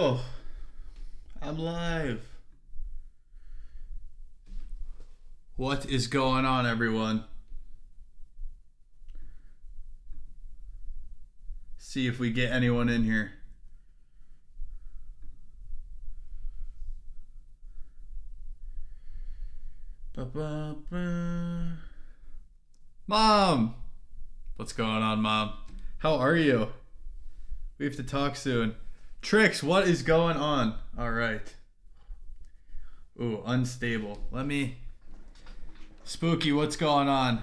Oh, I'm live. What is going on, everyone? See if we get anyone in here. Ba-ba-ba. Mom! What's going on, Mom? How are you? We have to talk soon. Tricks, what is going on? All right. Ooh, unstable. Let me... Spooky, what's going on?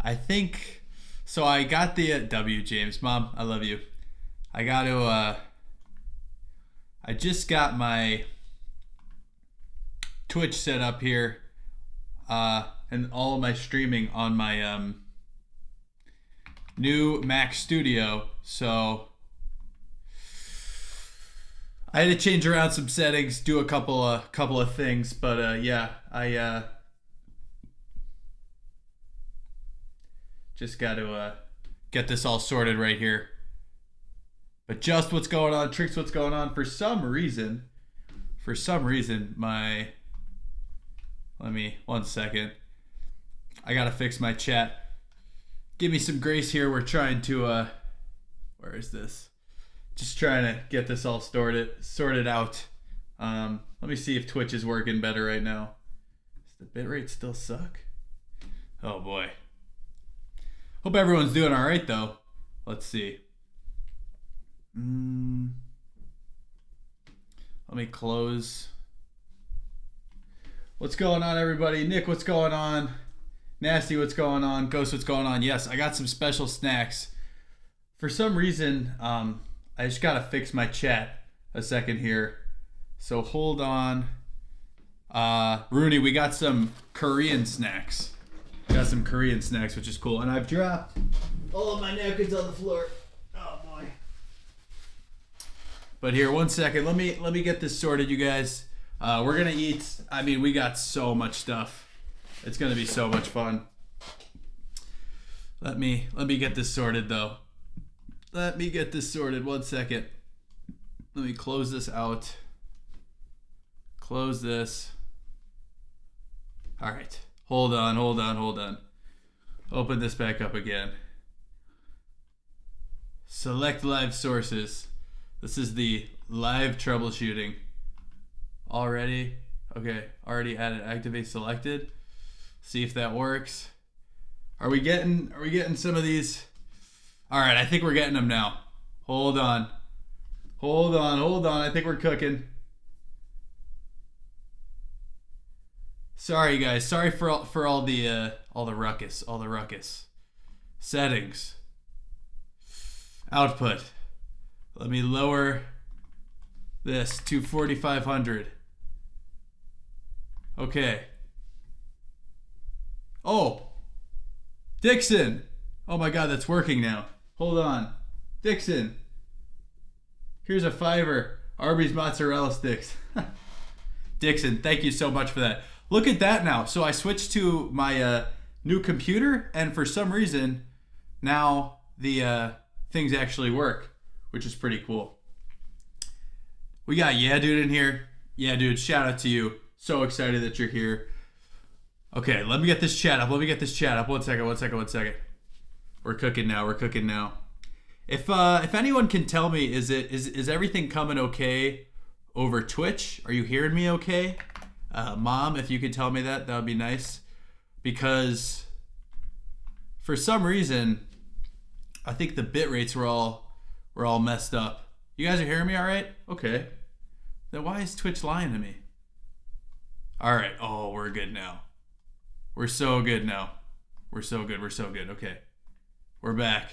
I think... So I got the... W, James. Mom, I love you. I got to... I just got my Twitch set up here. And all of my streaming on my new Mac Studio. So I had to change around some settings, do a couple of things, but yeah, I just got to get this all sorted right here. But just what's going on, Tricks, what's going on? For some reason, my... Let me, 1 second. I gotta fix my chat. Give me some grace here. We're trying to, where is this? Just trying to get this all sorted out. Let me see if Twitch is working better right now. Does the bitrate still suck? Oh boy. Hope everyone's doing all right though. Let's see. Let me close. What's going on, everybody? Nick, what's going on? Nasty, what's going on? Ghost, what's going on? Yes, I got some special snacks. For some reason, I just gotta fix my chat a second here. So hold on. Rooney, we got some Korean snacks. Which is cool. And I've dropped all of my napkins on the floor. Oh boy. But here, 1 second. Let me get this sorted, you guys. We're gonna eat. I mean, we got so much stuff. It's gonna be so much fun. Let me get this sorted though. 1 second. Let me close this out. Close this. All right. Hold on. Open this back up again. Select live sources. This is the live troubleshooting. Already? Okay, already added, activate selected. See if that works. Are we getting some of these? All right, I think we're getting them now. Hold on. I think we're cooking. Sorry guys, sorry for all the ruckus. Settings. Output. Let me lower this to 4500. Okay. Oh, Dixon. Oh my God, that's working now. Hold on. Dixon. Here's a $5. Arby's mozzarella sticks. Dixon, thank you so much for that. Look at that now. So I switched to my new computer, and for some reason, now the things actually work, which is pretty cool. We got Yeah Dude in here. Yeah Dude, shout out to you. So excited that you're here. Okay, let me get this chat up. 1 second. We're cooking now. If anyone can tell me, is everything coming okay over Twitch? Are you hearing me okay? Mom, if you could tell me that would be nice. Because for some reason, I think the bit rates were all messed up. You guys are hearing me all right? Okay. Then why is Twitch lying to me? All right. Oh, we're good now. We're so good now. We're so good. Okay. We're back.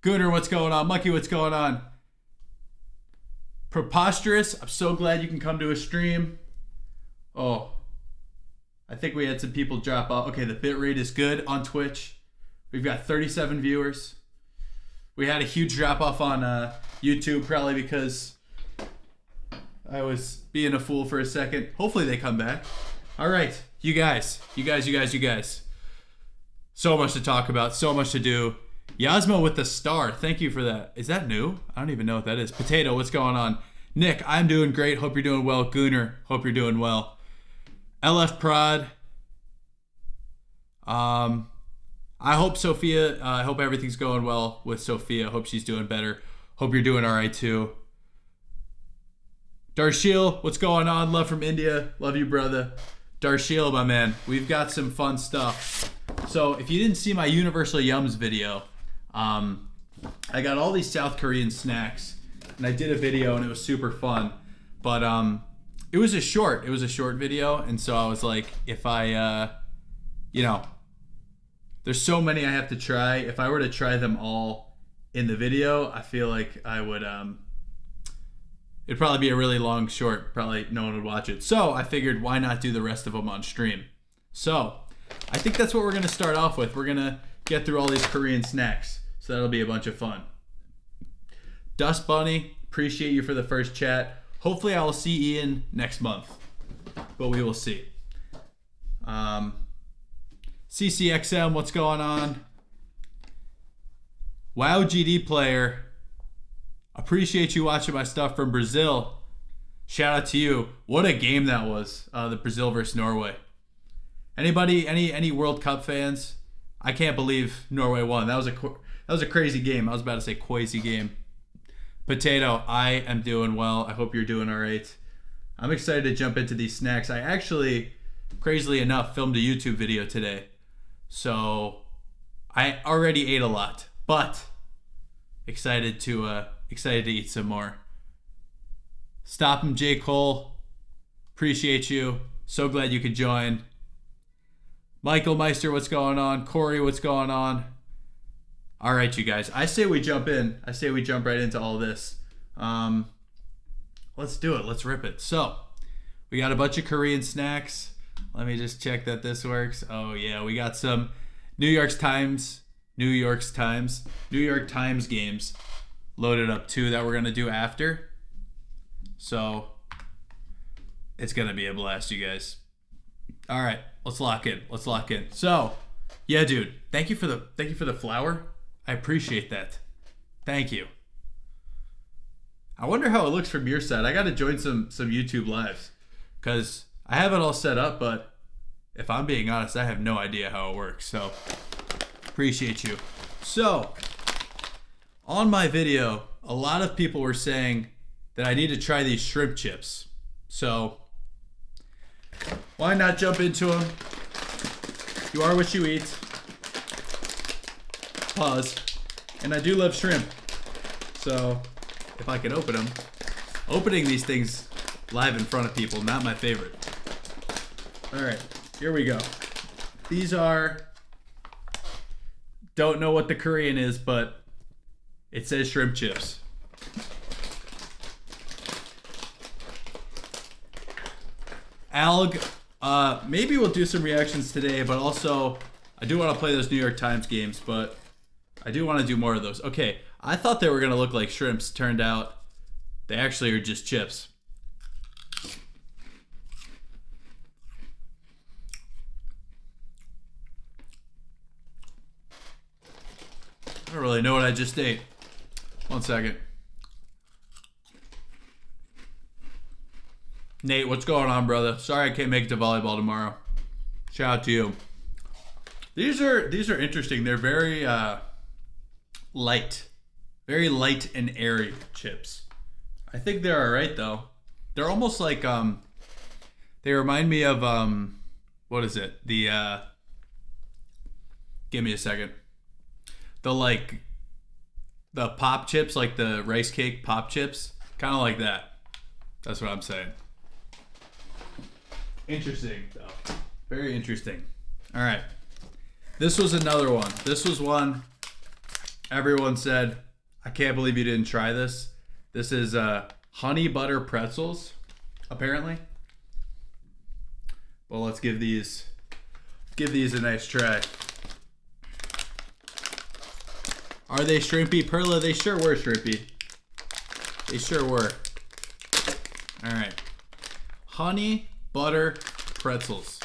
Gooner, what's going on? Monkey, what's going on? Preposterous, I'm so glad you can come to a stream. Oh, I think we had some people drop off. Okay, the bitrate is good on Twitch. We've got 37 viewers. We had a huge drop off on YouTube, probably because I was being a fool for a second. Hopefully they come back. All right, you guys. So much to talk about, so much to do. Yasmo with the star. Thank you for that. Is that new? I don't even know what that is. Potato, what's going on? Nick, I'm doing great. Hope you're doing well. Gooner, hope you're doing well. LF Prod. I hope Sophia, I hope everything's going well with Sophia. Hope she's doing better. Hope you're doing all right too. Darshil, what's going on? Love from India. Love you, brother. Darshil, my man. We've got some fun stuff. So if you didn't see my Universal Yums video, I got all these South Korean snacks and I did a video and it was super fun. But it was a short video, and so I was like, if I there's so many I have to try. If I were to try them all in the video, I feel like I would it'd probably be a really long short. Probably no one would watch it. So I figured, why not do the rest of them on stream? So I think that's what we're gonna start off with. We're gonna get through all these Korean snacks. So that'll be a bunch of fun. Dust Bunny, appreciate you for the first chat. Hopefully I will see Ian next month, but we will see. CCXM, what's going on? Wow, GD player. Appreciate you watching my stuff from Brazil. Shout out to you. What a game that was, the Brazil versus Norway. Anybody, any World Cup fans? I can't believe Norway won. That was a crazy game. I was about to say crazy game. Potato, I am doing well. I hope you're doing all right. I'm excited to jump into these snacks. I actually, crazily enough, filmed a YouTube video today. So I already ate a lot, but excited to eat some more. Stop him, J. Cole. Appreciate you. So glad you could join. Michael Meister, what's going on? Corey, what's going on? All right, you guys. I say we jump in. I say we jump right into all this. Let's do it. Let's rip it. So, we got a bunch of Korean snacks. Let me just check that this works. Oh, yeah. We got some New York Times games loaded up, too, that we're going to do after. So, it's going to be a blast, you guys. All right. Let's lock in. So, yeah, dude. Thank you for the flower. I appreciate that. Thank you. I wonder how it looks from your side. I got to join some YouTube lives because I have it all set up, but if I'm being honest, I have no idea how it works. So, appreciate you. So, on my video, a lot of people were saying that I need to try these shrimp chips. So, why not jump into them? You are what you eat. Pause. And I do love shrimp. So, if I could open them. Opening these things live in front of people, not my favorite. Alright, here we go. These are... Don't know what the Korean is, but it says shrimp chips. Alg, maybe we'll do some reactions today, but also I do want to play those New York Times games, but I do want to do more of those. Okay, I thought they were going to look like shrimps. Turned out they actually are just chips. I don't really know what I just ate. One second. Nate, what's going on, brother? Sorry I can't make it to volleyball tomorrow. Shout out to you. These are interesting. They're very light. Very light and airy chips. I think they're alright though. They're almost like they remind me of what is it? The give me a second. The pop chips, like the rice cake pop chips. Kinda like that. That's what I'm saying. Interesting, though. Very interesting. All right. This was another one. This was one everyone said, I can't believe you didn't try this. This is honey butter pretzels, apparently. Well, let's give these a nice try. Are they shrimpy? Perla, they sure were shrimpy. They sure were. All right. Honey butter pretzels.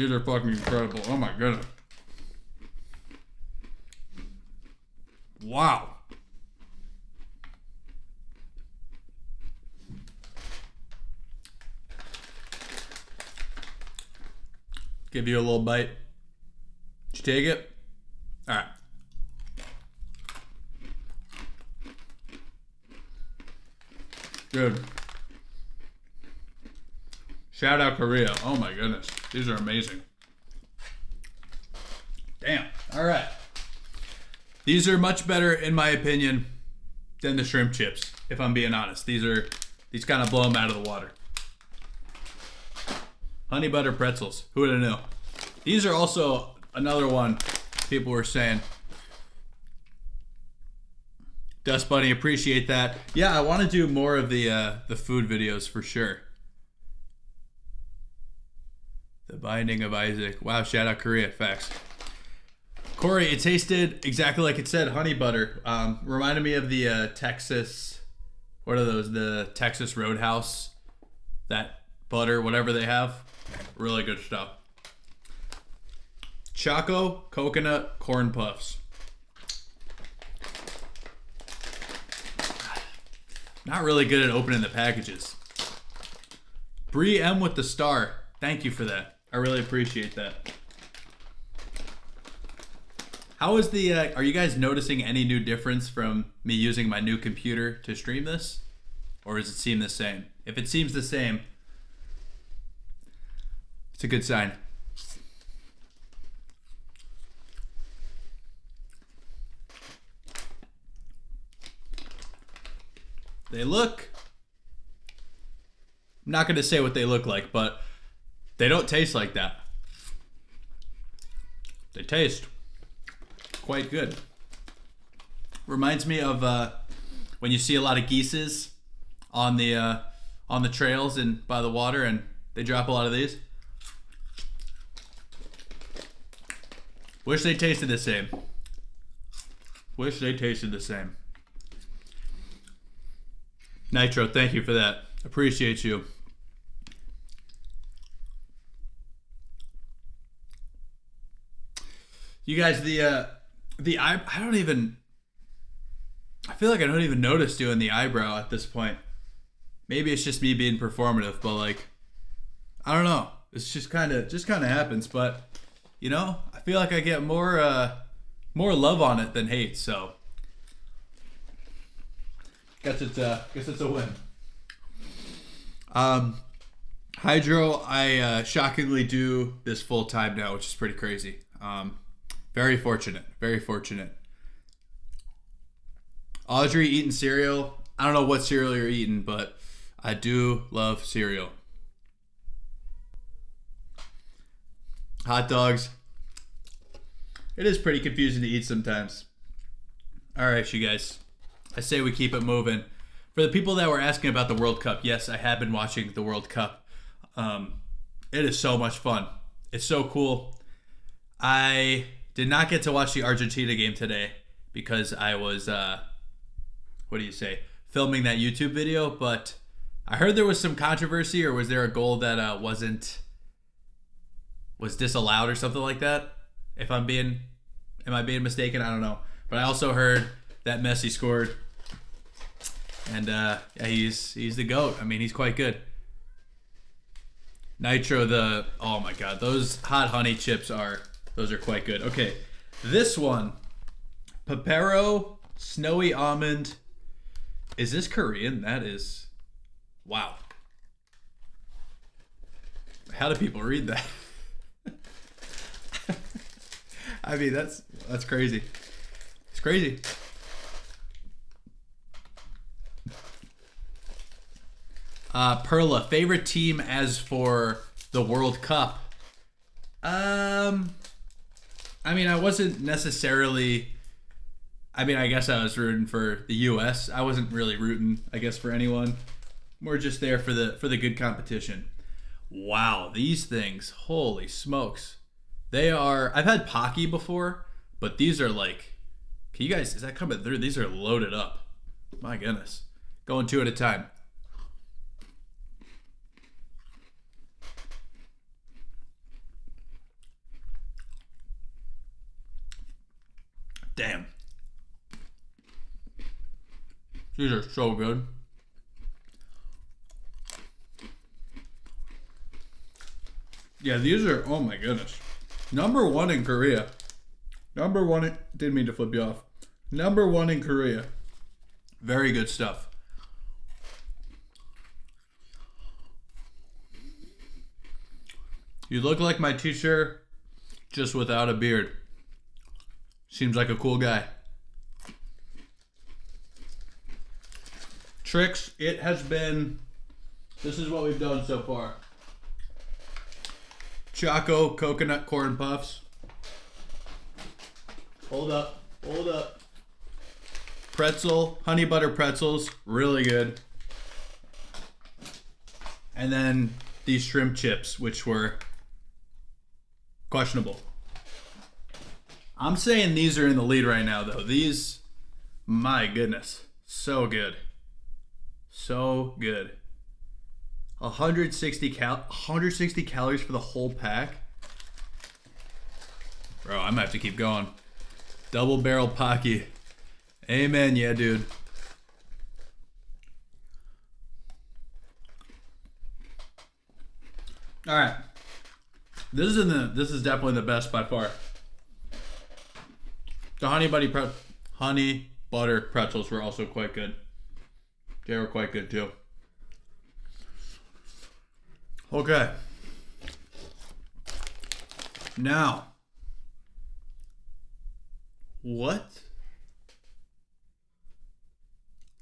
These are fucking incredible. Oh my goodness. Wow. Give you a little bite. Did you take it? All right. Good. Shout out Korea. Oh my goodness. These are amazing. Damn. All right. These are much better, in my opinion, than the shrimp chips, if I'm being honest. These kind of blow them out of the water. Honey butter pretzels. Who would have known? These are also another one people were saying. Dust Bunny, appreciate that. Yeah, I want to do more of the food videos for sure. The Binding of Isaac. Wow, shout out Korea. Facts. Corey, it tasted exactly like it said, honey butter. Reminded me of the Texas, what are those? The Texas Roadhouse, that butter, whatever they have. Really good stuff. Choco coconut corn puffs. Not really good at opening the packages. Bree M with the star. Thank you for that. I really appreciate that. How is the, are you guys noticing any new difference from me using my new computer to stream this? Or does it seem the same? If it seems the same, it's a good sign. They look, I'm not going to say what they look like, but they don't taste like that. They taste quite good. Reminds me of when you see a lot of geeses on the trails and by the water, and they drop a lot of these. Wish they tasted the same. Wish they tasted the same. Nitro, thank you for that. Appreciate you. You guys, I feel like I don't even notice doing the eyebrow at this point. Maybe it's just me being performative, but like, I don't know. It's just kind of happens. But you know, I feel like I get more love on it than hate. So guess it's a win. Hydro, I shockingly do this full time now, which is pretty crazy. Very fortunate. Very fortunate. Audrey eating cereal. I don't know what cereal you're eating, but I do love cereal. Hot dogs. It is pretty confusing to eat sometimes. All right, you guys. I say we keep it moving. For the people that were asking about the World Cup, yes, I have been watching the World Cup. It is so much fun. It's so cool. I did not get to watch the Argentina game today because I was, filming that YouTube video. But I heard there was some controversy, or was there a goal that was disallowed or something like that? Am I being mistaken? I don't know. But I also heard that Messi scored, and yeah, he's the GOAT. I mean, he's quite good. Nitro, oh my god, those hot honey chips are quite good. Okay, this one, Pepero Snowy Almond. Is this Korean? That is, wow. How do people read that? I mean, that's crazy. It's crazy. Perla, favorite team as for the World Cup? I mean, I wasn't necessarily. I mean, I guess I was rooting for the U.S. I wasn't really rooting, I guess, for anyone. More just there for the good competition. Wow, these things! Holy smokes, they are. I've had Pocky before, but these are like. Can you guys? Is that coming through? These are loaded up. My goodness, going two at a time. Damn. These are so good. Yeah, these are, oh my goodness. #1 in Korea. #1, didn't mean to flip you off. #1 in Korea. Very good stuff. You look like my teacher, just without a beard. Seems like a cool guy. Tricks, it has been, this is what we've done so far. Choco coconut corn puffs. Hold up, hold up. Pretzel, honey butter pretzels, really good. And then these shrimp chips, which were questionable. I'm saying these are in the lead right now, though. These, my goodness, so good. So good. 160 calories for the whole pack. Bro, I might have to keep going. Double barrel Pocky. Amen, yeah, dude. All right. This is definitely the best by far. The honey butter pretzels were also quite good. They were quite good too. Okay. Now, what?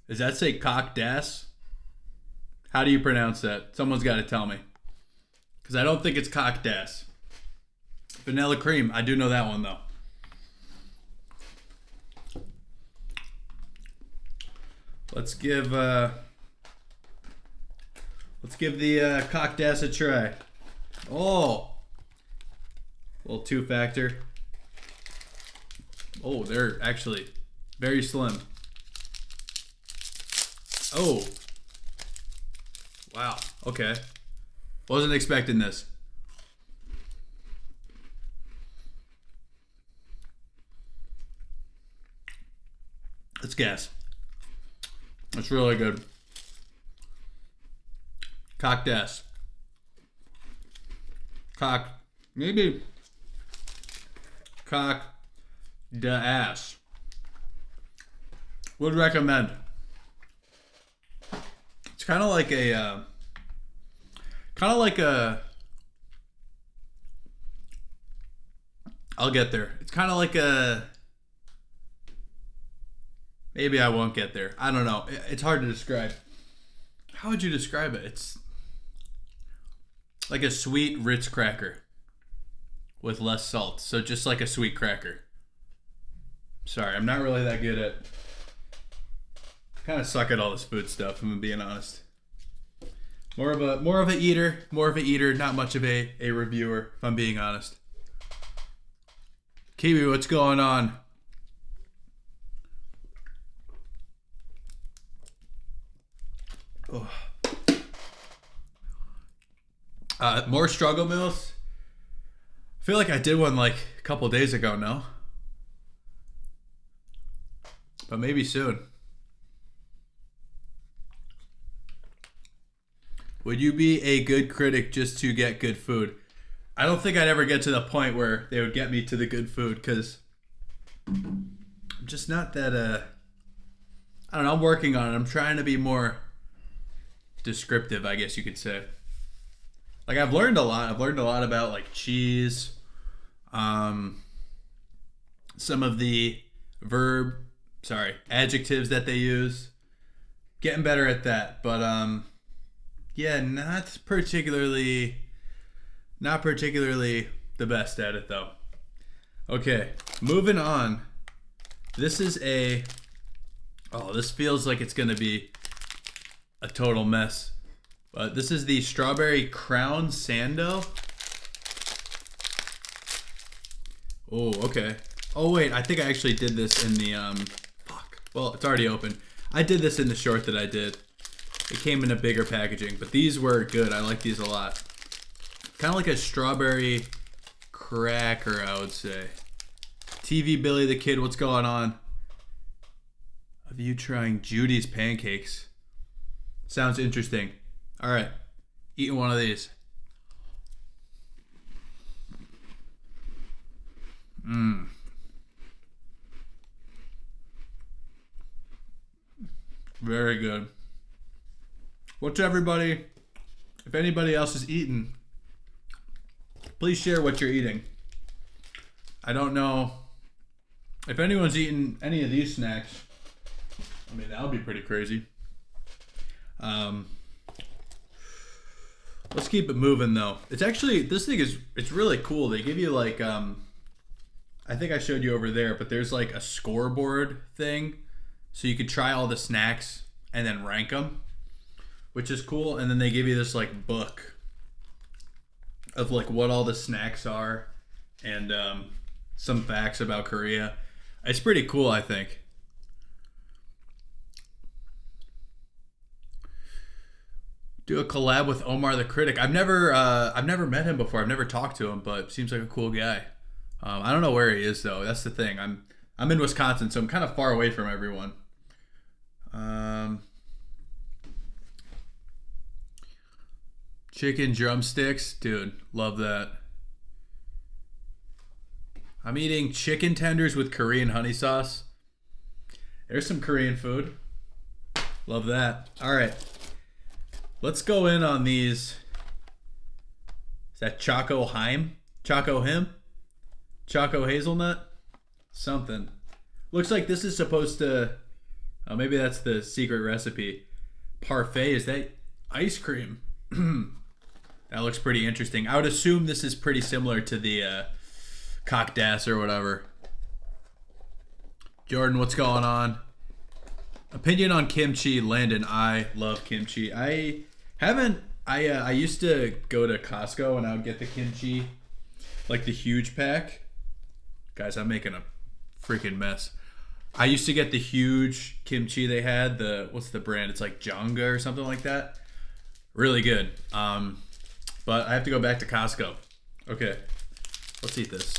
Does that say cock das? How do you pronounce that? Someone's got to tell me. Because I don't think it's cock das. Vanilla cream. I do know that one though. Let's give the cock das a try. Oh, little 2-factor. Oh, they're actually very slim. Oh, wow. Okay, wasn't expecting this. Let's guess. That's really good. Cock das. Cock. Maybe. Cock da ass. Would recommend. It's kind of like a. I'll get there. It's kind of like a. Maybe I won't get there. I don't know. It's hard to describe. How would you describe it? It's like a sweet Ritz cracker with less salt. So just like a sweet cracker. Sorry, I'm not really that good at. Kind of suck at all this food stuff, if I'm being honest. More of a eater, not much of a reviewer, if I'm being honest. Kiwi, what's going on? Oh. More struggle meals. I feel like I did one like a couple days ago, no? But maybe soon. Would you be a good critic just to get good food? I don't think I'd ever get to the point where they would get me to the good food because I'm just not that, I don't know, I'm working on it. I'm trying to be more descriptive, I guess you could say. Like I've learned a lot. I've learned a lot about like cheese, some of the adjectives that they use. Getting better at that, but yeah, not particularly the best at it though. Okay, moving on. This is this feels like it's gonna be a total mess. But this is the Strawberry Crown Sando. Oh, okay. Oh wait, I think I actually did this in the well, it's already open. I did this in the short that I did. It came in a bigger packaging, but these were good. I like these a lot. Kind of like a strawberry cracker, I would say. TV Billy the Kid, what's going on? Of you trying Judy's pancakes. Sounds interesting. All right. Eating one of these. Very good. What's everybody? If anybody else is eating, please share what you're eating. I don't know if anyone's eaten any of these snacks. I mean, that would be pretty crazy. Let's keep it moving though. It's actually, this thing is, it's really cool. They give you like, I think I showed you over there, but there's like a scoreboard thing. So you could try all the snacks and then rank them, which is cool. And then they give you this like book of like what all the snacks are and some facts about Korea. It's pretty cool, I think. Do a collab with Omar the Critic. I've never met him before. I've never talked to him, but seems like a cool guy. I don't know where he is though. That's the thing. I'm in Wisconsin, so I'm kind of far away from everyone. Chicken drumsticks, dude, love that. I'm eating chicken tenders with Korean honey sauce. There's some Korean food. Love that. All right. Let's go in on these. Is that Choco Heim? Choco Him? Choco Hazelnut? Something. Looks like this is supposed to... Oh, maybe that's the secret recipe. Parfait, is that ice cream? That looks pretty interesting. I would assume this is pretty similar to the Coq d'Ass or whatever. Jordan, what's going on? Opinion on kimchi, Landon. I love kimchi. I used to go to Costco and I would get the kimchi, like the huge pack. Guys, I'm making a freaking mess. I used to get the huge kimchi they had. What's the brand? It's like Jonga or something like that. Really good. But I have to go back to Costco. Okay, let's eat this.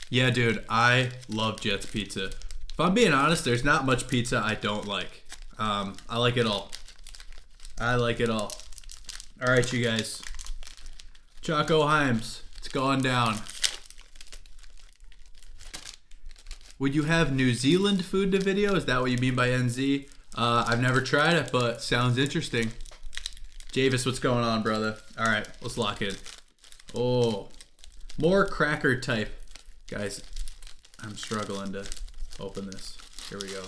Yeah, dude, I love Jets Pizza. If I'm being honest, there's not much pizza I don't like. I like it all. I like it all. All right, you guys. Choco Heims, it's going down. Would you have New Zealand food to video? Is that what you mean by NZ? I've never tried it, but sounds interesting. Javis, what's going on, brother? All right, let's lock in. Oh, more cracker type. Guys, I'm struggling to open this. Here we go.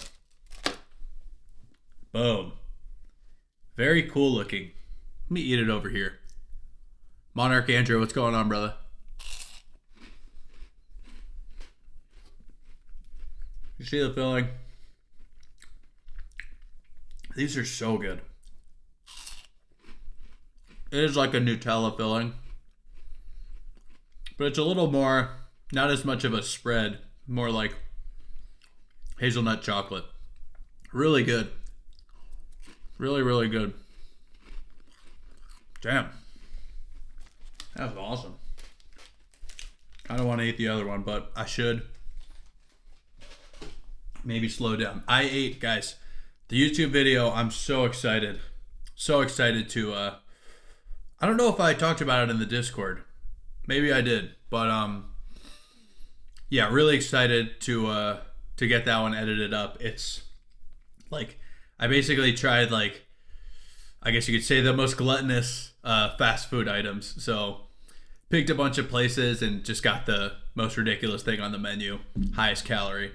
Boom. Very cool looking. Let me eat it over here. Monarch Andrew, what's going on, brother? You see the filling? These are so good. It is like a Nutella filling, but it's a little more, not as much of a spread, more like hazelnut chocolate. Really good. Really, really good. Damn. That was awesome. I don't want to eat the other one, but I should maybe slow down. I ate, guys, the YouTube video. I'm so excited. So excited to, I don't know if I talked about it in the Discord. Maybe I did, but yeah, really excited to get that one edited up. It's like I basically tried, like, I guess you could say, the most gluttonous fast food items. So picked a bunch of places and just got the most ridiculous thing on the menu, highest calorie.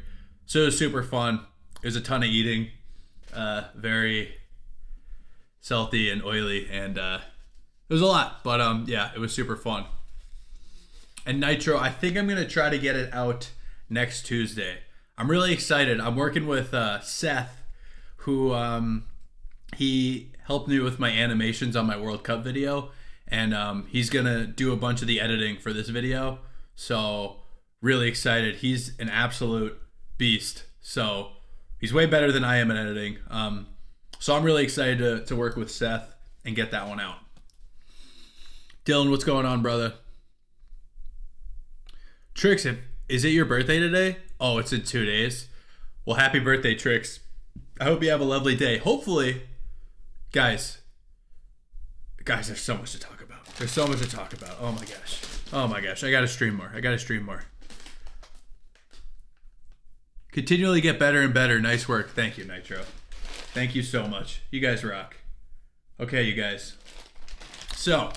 So it was super fun. It was a ton of eating, very salty and oily, and it was a lot, but yeah, it was super fun. And Nitro, I think I'm gonna try to get it out next Tuesday. I'm really excited. I'm working with Seth, who he helped me with my animations on my World Cup video, and he's gonna do a bunch of the editing for this video. So really excited. He's an absolute beast. So he's way better than I am at editing. So I'm really excited to work with Seth and get that one out. Dylan, what's going on, brother? Trix, is it your birthday today? Oh, it's in 2 days. Well, happy birthday, Trix. I hope you have a lovely day. Hopefully, guys, there's so much to talk about. There's so much to talk about. Oh my gosh. Oh my gosh. I gotta stream more. Continually get better and better. Nice work. Thank you, Nitro. Thank you so much. You guys rock. Okay, you guys. So,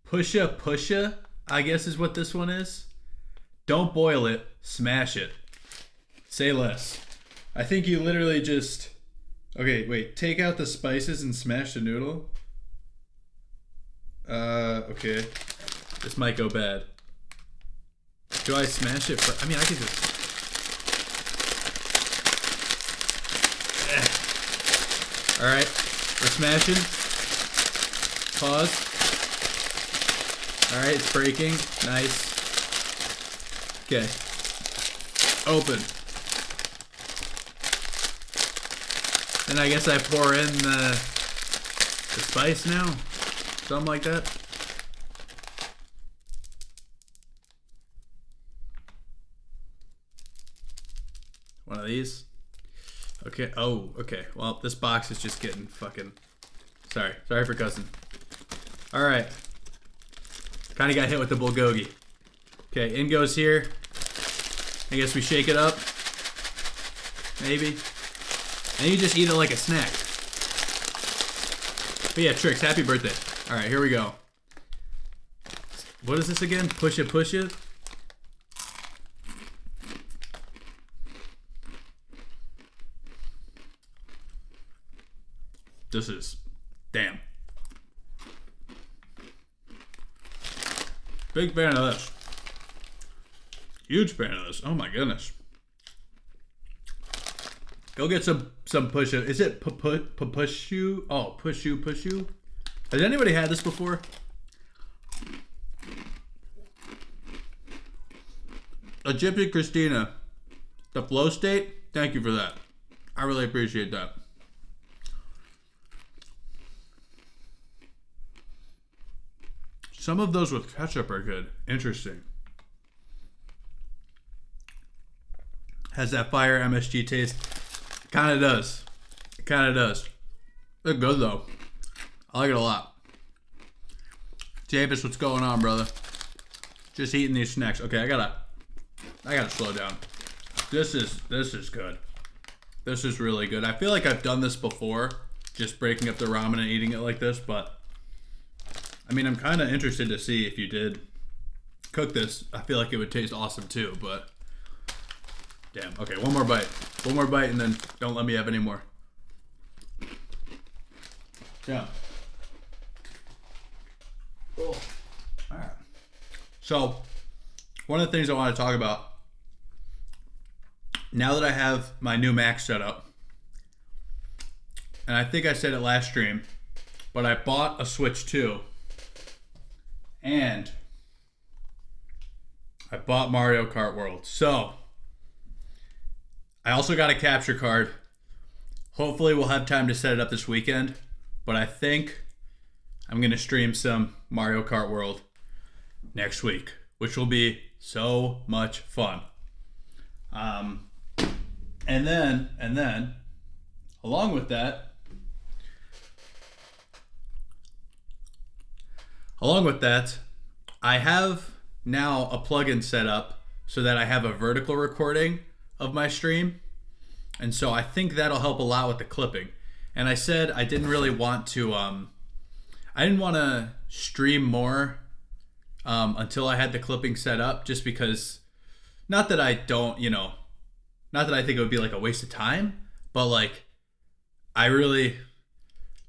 Pusha, I guess is what this one is. Don't boil it, smash it. Say less. I think you literally just... Okay, wait. Take out the spices and smash the noodle. Okay. This might go bad. Do I smash it? I mean, I could just... Alright. We're smashing. Pause. Alright, it's breaking. Nice. Okay. Open. Then I guess I pour in the spice now. Something like that. One of these. Okay. Oh, okay. Well, this box is just getting fucking... Sorry for cussing. Alright. Kind of got hit with the bulgogi. Okay, in goes here. I guess we shake it up. Maybe. And you just eat it like a snack. But yeah, Trix, happy birthday. Alright, here we go. What is this again? Push it. This is... Damn. Big fan of this. Huge fan of this. Oh my goodness. Go get some Pusha. Is it Pushu? Oh, Pushu. Has anybody had this before? Egyptian Christina. The flow state? Thank you for that. I really appreciate that. Some of those with ketchup are good. Interesting. Has that fire MSG taste? Kind of does. It kind of does. They're good though. I like it a lot. Javis, what's going on, brother? Just eating these snacks. Okay, I gotta slow down. This is good. This is really good. I feel like I've done this before, just breaking up the ramen and eating it like this, but I mean, I'm kind of interested to see if you did cook this. I feel like it would taste awesome too, but damn. Okay, one more bite. One more bite and then don't let me have any more. Yeah. Cool. All right. So, one of the things I want to talk about, now that I have my new Mac set up, and I think I said it last stream, but I bought a Switch 2, and I bought Mario Kart World. So, I also got a capture card. Hopefully we'll have time to set it up this weekend, but I think I'm going to stream some Mario Kart World next week, which will be so much fun. And then, along with that, I have now a plugin set up so that I have a vertical recording of my stream. And so I think that'll help a lot with the clipping. And I said I didn't really want to, I didn't want to stream more until I had the clipping set up, just because, not that I don't, not that I think it would be like a waste of time, but like, I really,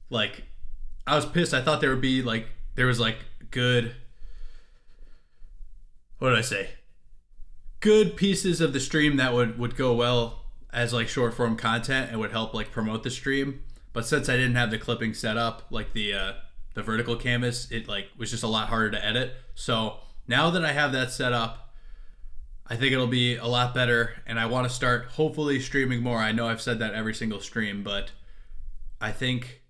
like, I was pissed. I thought there was good, what did I say? Good pieces of the stream that would go well as like short form content and would help like promote the stream. But since I didn't have the clipping set up, like the vertical canvas, it like was just a lot harder to edit. So now that I have that set up, I think it'll be a lot better, and I want to start hopefully streaming more. I know I've said that every single stream, but I think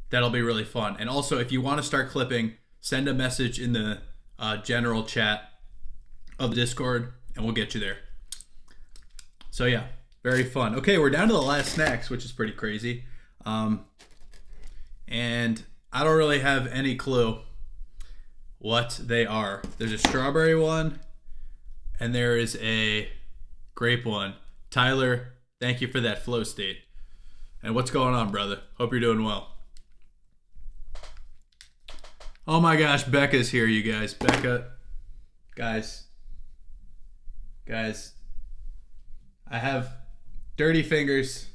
that'll be really fun. And also, if you want to start clipping, send a message in the general chat of the Discord, and we'll get you there. So yeah, very fun. Okay, we're down to the last snacks, which is pretty crazy. And I don't really have any clue what they are. There's a strawberry one, and there is a grape one. Tyler, thank you for that flow state. And what's going on, brother? Hope you're doing well. Oh my gosh, Becca's here, you guys. Becca, guys, I have dirty fingers,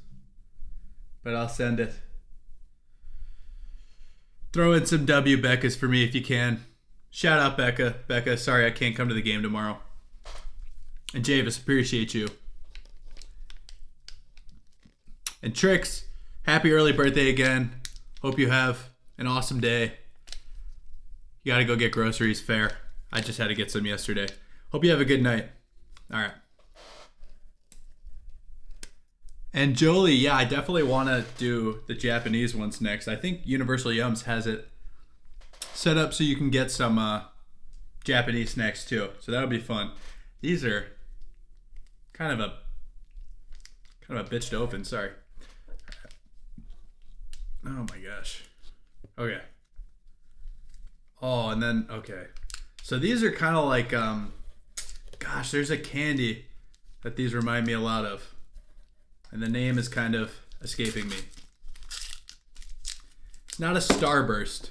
but I'll send it. Throw in some W Becca's for me if you can. Shout out Becca. Becca, sorry I can't come to the game tomorrow. And Javis, appreciate you. And Trix, happy early birthday again. Hope you have an awesome day. You gotta go get groceries, fair. I just had to get some yesterday. Hope you have a good night. All right. And Jolie, yeah, I definitely want to do the Japanese ones next. I think Universal Yums has it set up so you can get some Japanese snacks too. So that'll be fun. These are kind of a bitch to open. Sorry. Oh my gosh. Okay. Oh, and then okay. So these are kind of like gosh, there's a candy that these remind me a lot of. And the name is kind of escaping me. It's not a Starburst.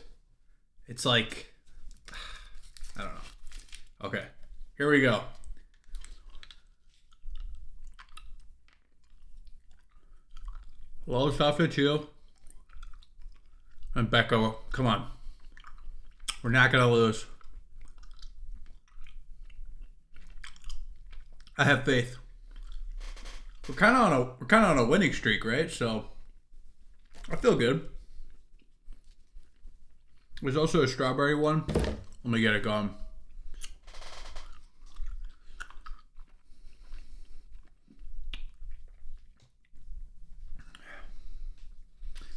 It's like, I don't know. Okay, here we go. Low chocolate chip. And Becca, come on. We're not gonna lose. I have faith. We're kind of on a winning streak, right? So I feel good. There's also a strawberry one. Let me get it going.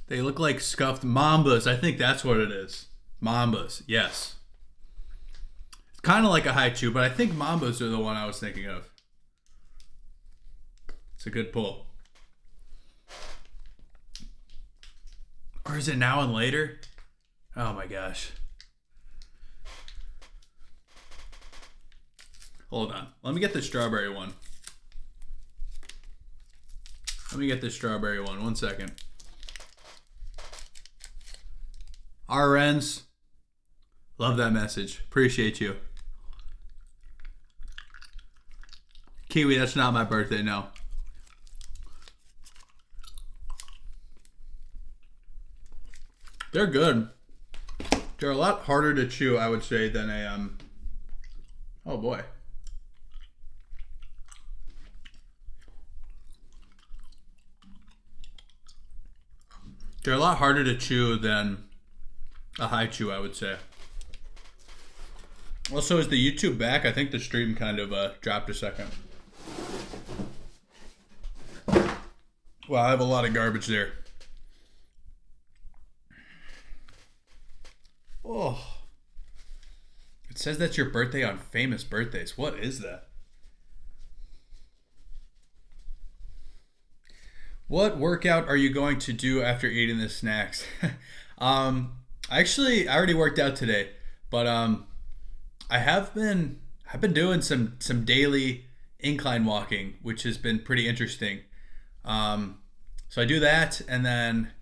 They look like scuffed Mambas. I think that's what it is. Mambas, yes. It's kind of like a Haichu, but I think Mambas are the one I was thinking of. It's a good pull. Or is it now and later? Oh my gosh. Hold on. Let me get the strawberry one. One second. RNs. Love that message. Appreciate you. Kiwi, that's not my birthday, no. They're good. They're a lot harder to chew, I would say, than a oh boy. They're a lot harder to chew than a Haichu, I would say. Also, is the YouTube back? I think the stream kind of dropped a second. Wow, I have a lot of garbage there. Oh. It says that's your birthday on Famous Birthdays. What is that? What workout are you going to do after eating the snacks? Actually, I already worked out today, but I've been doing some daily incline walking, which has been pretty interesting. So I do that, and then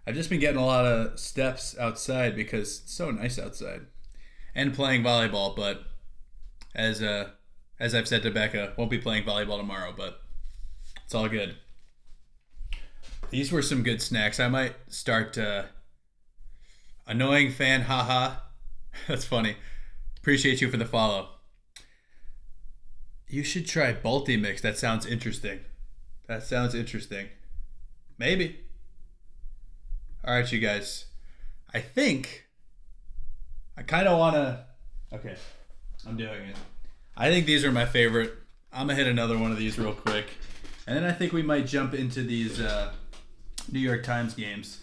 I've just been getting a lot of steps outside because it's so nice outside, and playing volleyball. But as I've said to Becca, won't be playing volleyball tomorrow, but it's all good. These were some good snacks. I might start annoying fan, haha. That's funny. Appreciate you for the follow. You should try Balti Mix. That sounds interesting. Maybe. All right, you guys. I think I kind of want to... Okay, I'm doing it. I think these are my favorite. I'm going to hit another one of these real quick. And then I think we might jump into these New York Times games.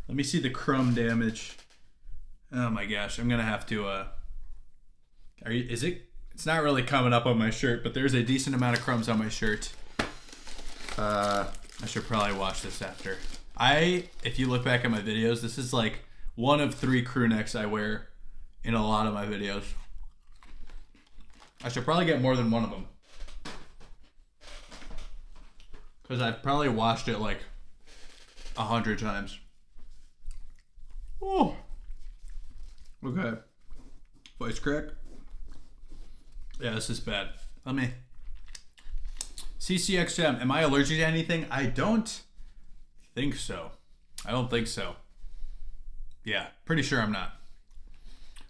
Let me see the crumb damage. Oh my gosh, I'm going to have to... Is it? It's not really coming up on my shirt, but there's a decent amount of crumbs on my shirt. I should probably wash this after. If you look back at my videos, this is like one of 3 crew necks I wear in a lot of my videos. I should probably get more than one of them. Because I've probably washed it like 100 times. Oh. Okay. Voice crack. Yeah, this is bad. Let me... CCXM, am I allergic to anything? I don't think so. I don't think so. Yeah, pretty sure I'm not.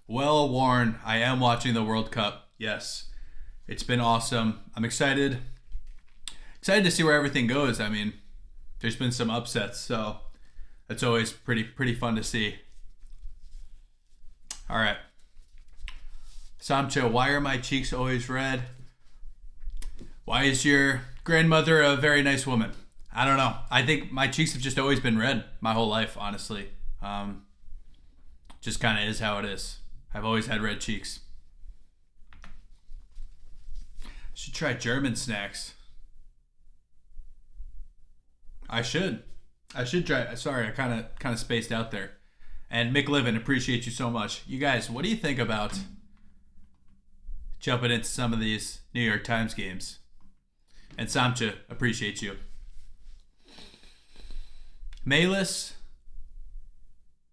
Well, Warren, I am watching the World Cup. Yes. It's been awesome. I'm excited. Excited to see where everything goes. I mean, there's been some upsets, so that's always pretty fun to see. All right. Samcha, why are my cheeks always red? Why is your grandmother a very nice woman? I don't know. I think my cheeks have just always been red my whole life, honestly. Just kind of is how it is. I've always had red cheeks. Should try German snacks. I should try. Sorry, I kind of spaced out there. And Mick Livin, appreciate you so much. You guys, what do you think about jumping into some of these New York Times games? And Samcha, appreciate you. Mayless,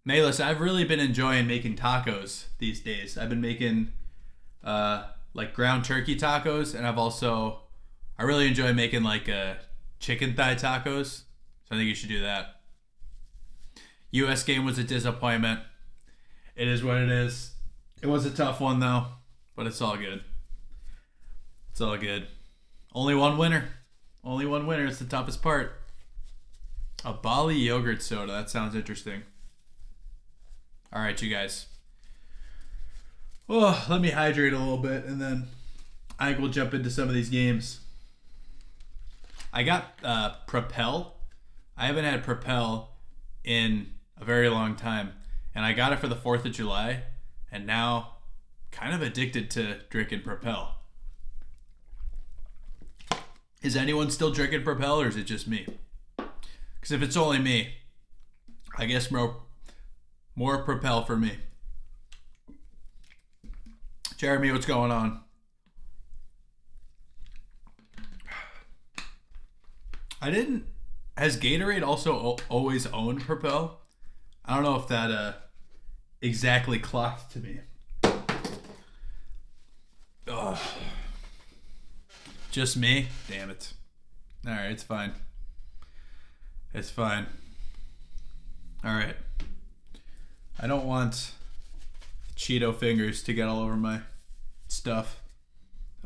I've really been enjoying making tacos these days. I've been making like ground turkey tacos, and I really enjoy making like chicken thigh tacos. So I think you should do that. US game was a disappointment. It is what it is. It was a tough one though, but it's all good. It's all good. Only one winner. Only one winner. It's the toughest part. A Bali yogurt soda. That sounds interesting. All right, you guys. Oh, let me hydrate a little bit, and then I think we'll jump into some of these games. I got Propel. I haven't had Propel in a very long time, and I got it for the 4th of July, and now kind of addicted to drinking Propel. Is anyone still drinking Propel, or is it just me? Because if it's only me, I guess more Propel for me. Jeremy, what's going on? Has Gatorade also always owned Propel? I don't know if that exactly clocked to me. Ugh. Just me? Damn it. Alright, it's fine. It's fine. Alright. I don't want Cheeto fingers to get all over my stuff.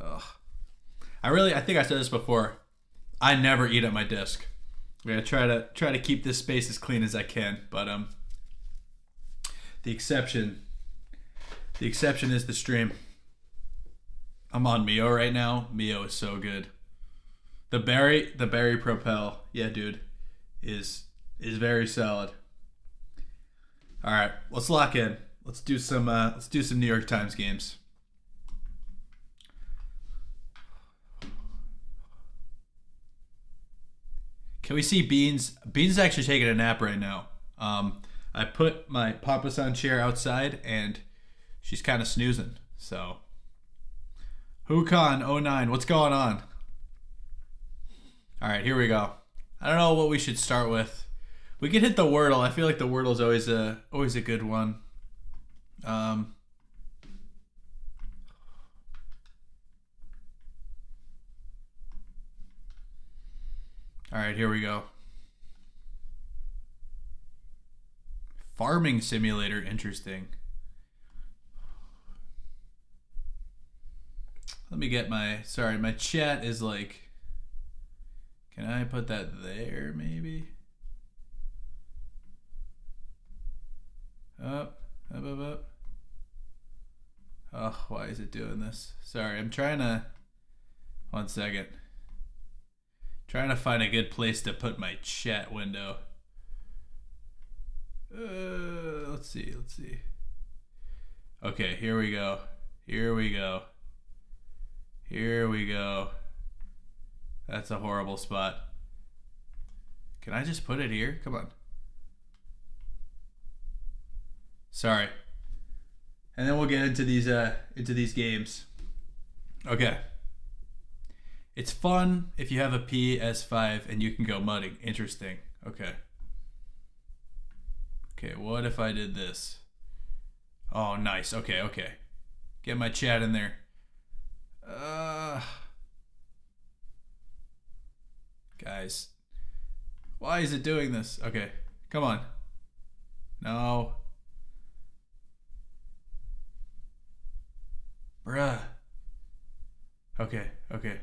Ugh. I think I said this before. I never eat at my desk. I try to keep this space as clean as I can, but the exception is the stream. I'm on Mio right now. Mio is so good. The berry Propel, yeah, dude, is very solid. All right, let's lock in. Let's do some New York Times games. Can we see Beans? Beans is actually taking a nap right now. I put my Papasan chair outside, and she's kind of snoozing. So, Hukan09, what's going on? All right, here we go. I don't know what we should start with. We could hit the Wordle. I feel like the Wordle is always a good one. All right, here we go. Farming simulator, interesting. Let me get my chat is like, can I put that there maybe? Up. Oh, why is it doing this? Sorry, I'm trying to, 1 second. Trying to find a good place to put my chat window. Let's see. Okay, here we go. Here we go. Here we go. That's a horrible spot. Can I just put it here? Come on. Sorry. And then we'll get into these games. Okay. It's fun if you have a PS5 and you can go mudding. Interesting. Okay. Okay, what if I did this? Oh, nice. Okay, okay. Get my chat in there. Guys. Why is it doing this? Okay, come on. No. Bruh. Okay, okay.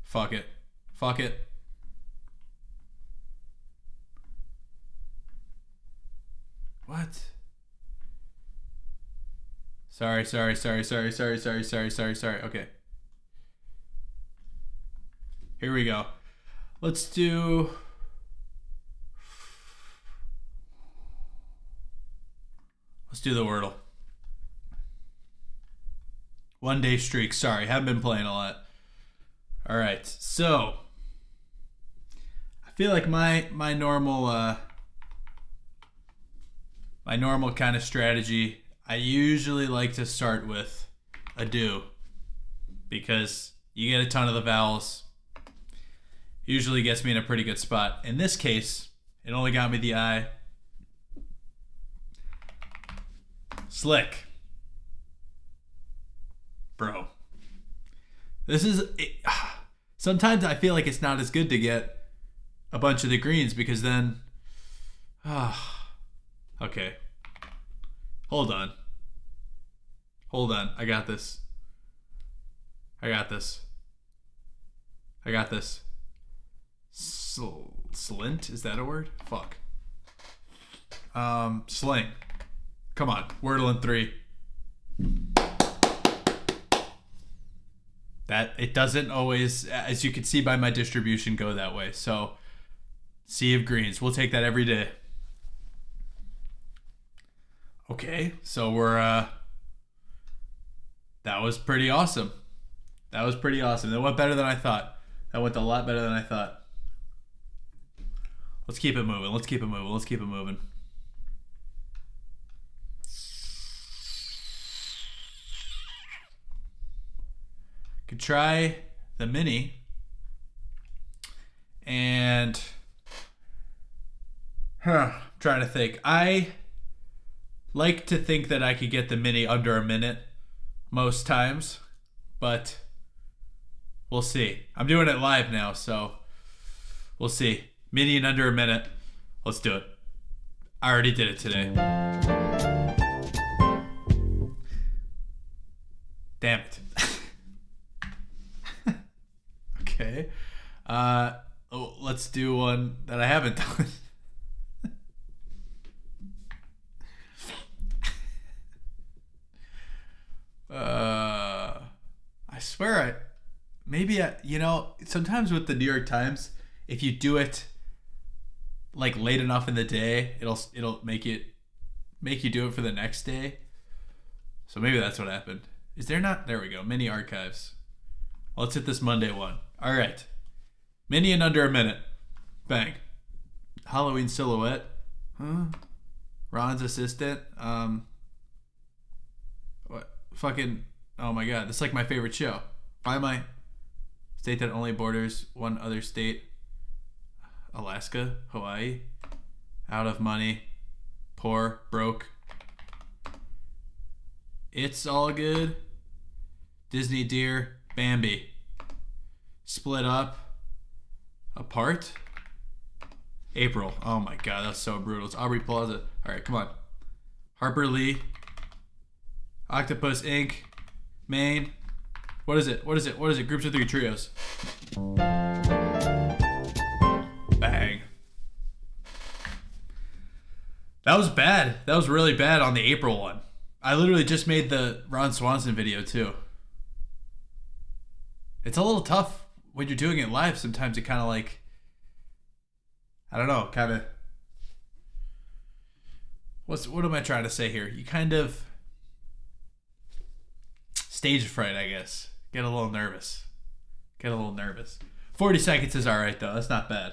Fuck it. Fuck it. What? Sorry. Okay. Here we go. Let's do... the Wordle. 1 day streak. Sorry, haven't been playing a lot. All right, so I feel like my normal kind of strategy. I usually like to start with a do because you get a ton of the vowels. Usually gets me in a pretty good spot. In this case, it only got me the I. Slick. Bro. This is... sometimes I feel like it's not as good to get a bunch of the greens because then... okay. Hold on. I got this. Slint? Is that a word? Fuck. Sling. Come on. Wordle in 3. That it doesn't always, as you can see by my distribution, go that way. So, sea of greens. We'll take that every day. Okay, so we're that was pretty awesome. That went better than I thought. That went a lot better than I thought. Let's keep it moving. Could try the mini and trying to think. I like to think that I could get the mini under a minute most times, but we'll see. I'm doing it live now, so we'll see. Mini in under a minute. Let's do it. I already did it today. Damn it. Okay. Let's do one that I haven't done. I swear sometimes with the New York Times, if you do it like late enough in the day, it'll make you do it for the next day. So maybe that's what happened. Is there not? There we go. Mini archives. Let's hit this Monday one. All right. Mini in under a minute. Bang. Halloween silhouette. Huh? Ron's assistant. What? Fucking. Oh my god. This is like my favorite show. Why am I? State that only borders one other state. Alaska. Hawaii. Out of money. Poor. Broke. It's all good. Disney Deer. Bambi. Split up. Apart. April. Oh my god, that's so brutal. It's Aubrey Plaza. Alright, come on. Harper Lee. Octopus Inc. Maine. What is it? Groups of 3 trios. Bang. That was bad. That was really bad on the April one. I literally just made the Ron Swanson video too. It's a little tough when you're doing it live. Sometimes it kind of like, I don't know, kind of, what am I trying to say here? You kind of, Stage fright, I guess. Get a little nervous. 40 seconds is all right, though. That's not bad.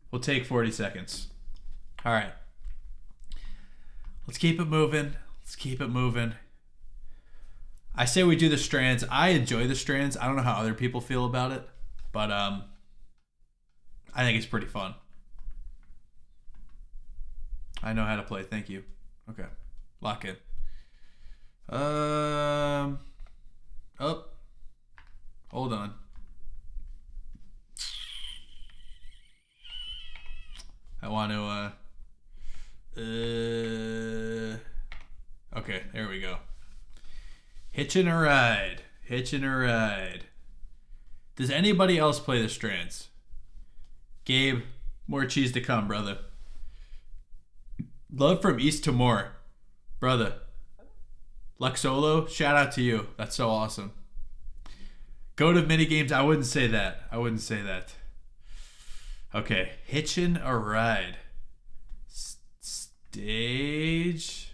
We'll take 40 seconds. All right. Let's keep it moving. I say we do the strands. I enjoy the strands. I don't know how other people feel about it, but I think it's pretty fun. I know how to play. Thank you. Okay. Lock in. Oh. Hold on. I want to okay, there we go. Hitching a ride. Does anybody else play the strands? Gabe, more cheese to come, brother. Love from East Timor, brother. Luxolo, shout out to you. That's so awesome. Go to minigames. I wouldn't say that. Okay, hitching a ride. Stage.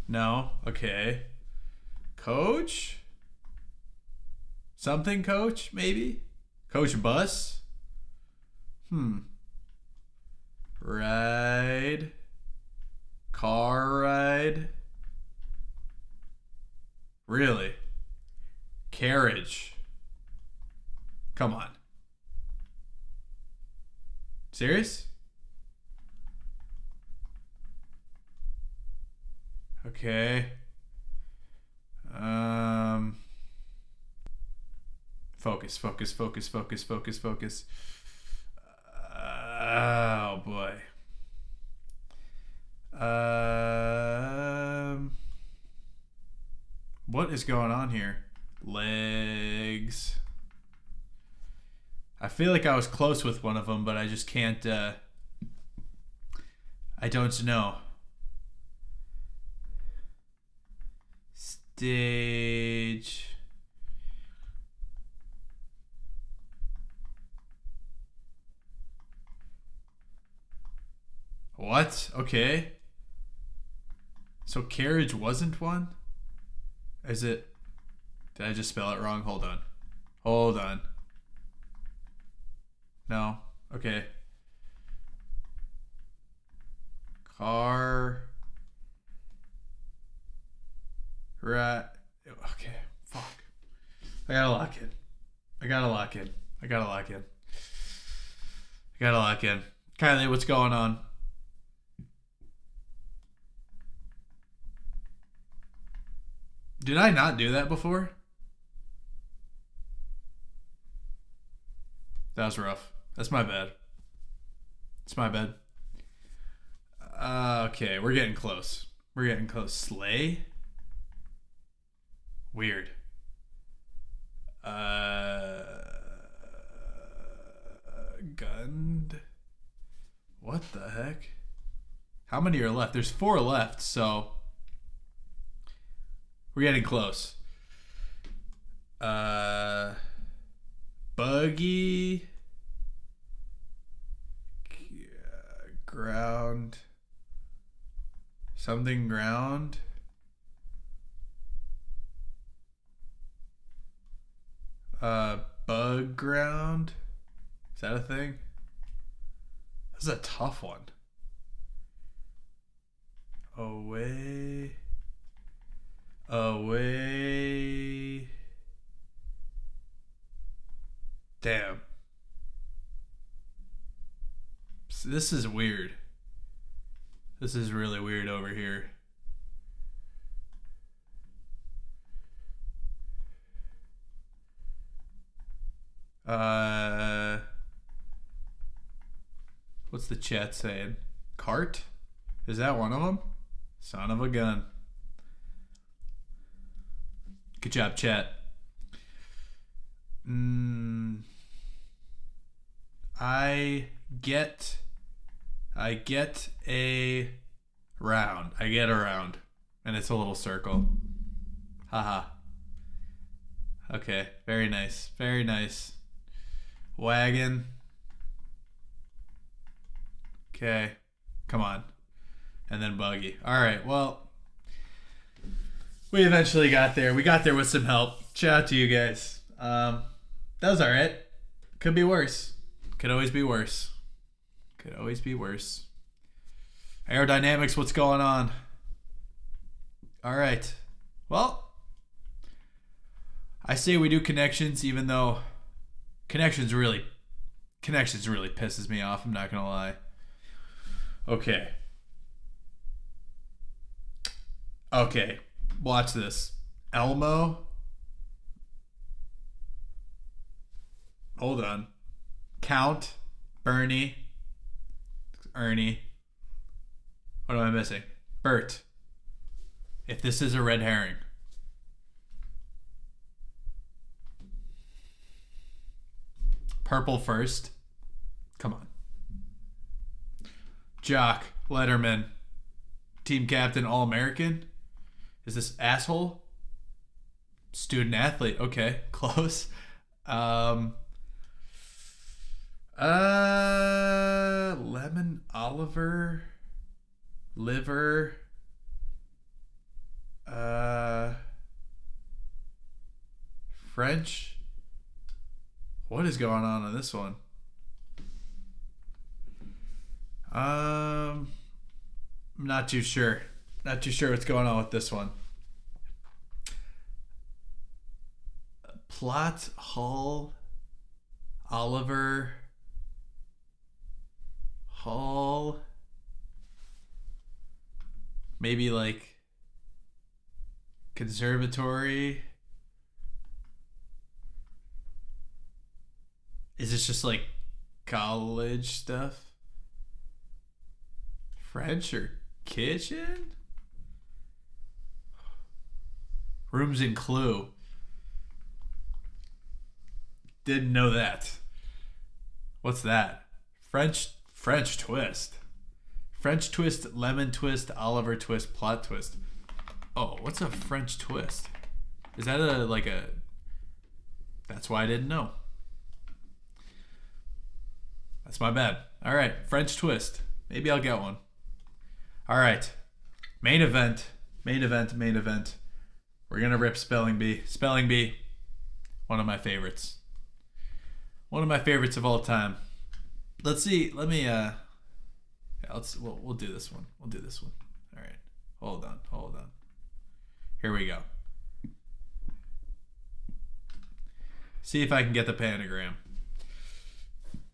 No. Okay. Coach? Something coach, maybe? Coach bus? Ride. Car ride. Really? Carriage. Come on. Serious? Okay. Focus. Oh boy. What is going on here? Legs. I feel like I was close with one of them, but I just can't. I don't know. Stage. What? Okay. So carriage wasn't one? Is it? Did I just spell it wrong? Hold on. No. Okay. Car. Right. Okay. Fuck. I gotta lock in. Kylie, what's going on? Did I not do that before? That was rough. That's my bad. It's my bad. Okay, we're getting close. Sleigh? Weird. Gund? What the heck? How many are left? There's 4 left, so we're getting close. Buggy. Ground. Something ground. Bug ground. Is that a thing? This is a tough one. Away. Damn. This is weird. This is really weird over here. What's the chat saying? Cart? Is that one of them? Son of a gun. Good job, chat. I get a round. And it's a little circle. Haha. Okay, very nice. Wagon. Okay, come on. and then buggy. All right, well, we eventually got there. We got there with some help. Shout out to you guys. That was all right. Could be worse. Could always be worse. Could always be worse. Aerodynamics, what's going on? All right. Well, I say we do connections, even though connections really pisses me off. I'm not gonna lie. Okay. Watch this. Elmo. Hold on. Count. Bernie. Ernie. What am I missing? Bert. If this is a red herring. Purple first. Come on. Jock. Letterman. Team captain. All-American. Is this asshole? Student athlete. Okay. Close. Lemon. Oliver. Liver. French. What is going on this one? I'm not too sure. Not too sure what's going on with this one. Plot, Hall, Oliver, Hall. Maybe like conservatory. Is this just like college stuff? French or kitchen? Rooms in Clue. Didn't know that. What's that? French twist. French twist, lemon twist, Oliver twist, plot twist. Oh, what's a French twist? Is that that's why I didn't know. That's my bad. All right, French twist. Maybe I'll get one. All right, main event. We're gonna rip Spelling Bee. Spelling Bee, one of my favorites. One of my favorites of all time. Let's see. Let me. We'll do this one. All right. Hold on. Here we go. See if I can get the pentagram.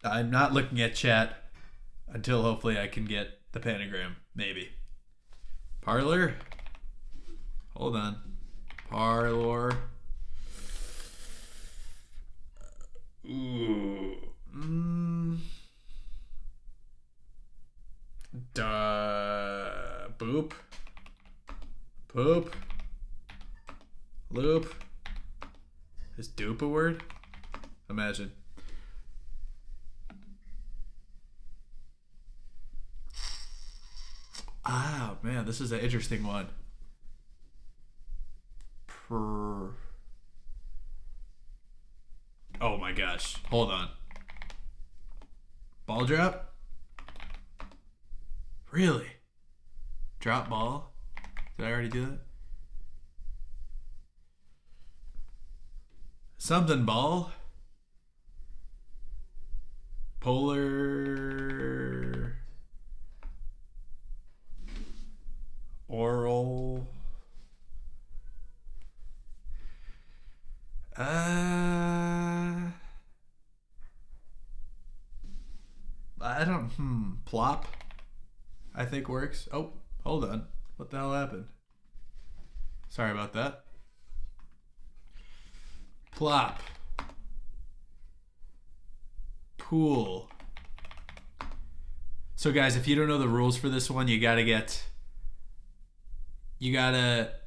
I'm not looking at chat until hopefully I can get the pentagram. Maybe. Parlor. Hold on. Parlor. Ooh. Boop. Poop. Loop. Is dupe a word? Imagine. Ah, man, this is an interesting one. Oh my gosh. Hold on. Ball drop? Really? Drop ball? Did I already do that? Something ball? Polar. Oral. I don't. Plop. I think works. Oh, hold on. What the hell happened? Sorry about that. Plop. Pool. So guys, if you don't know the rules for this one, you gotta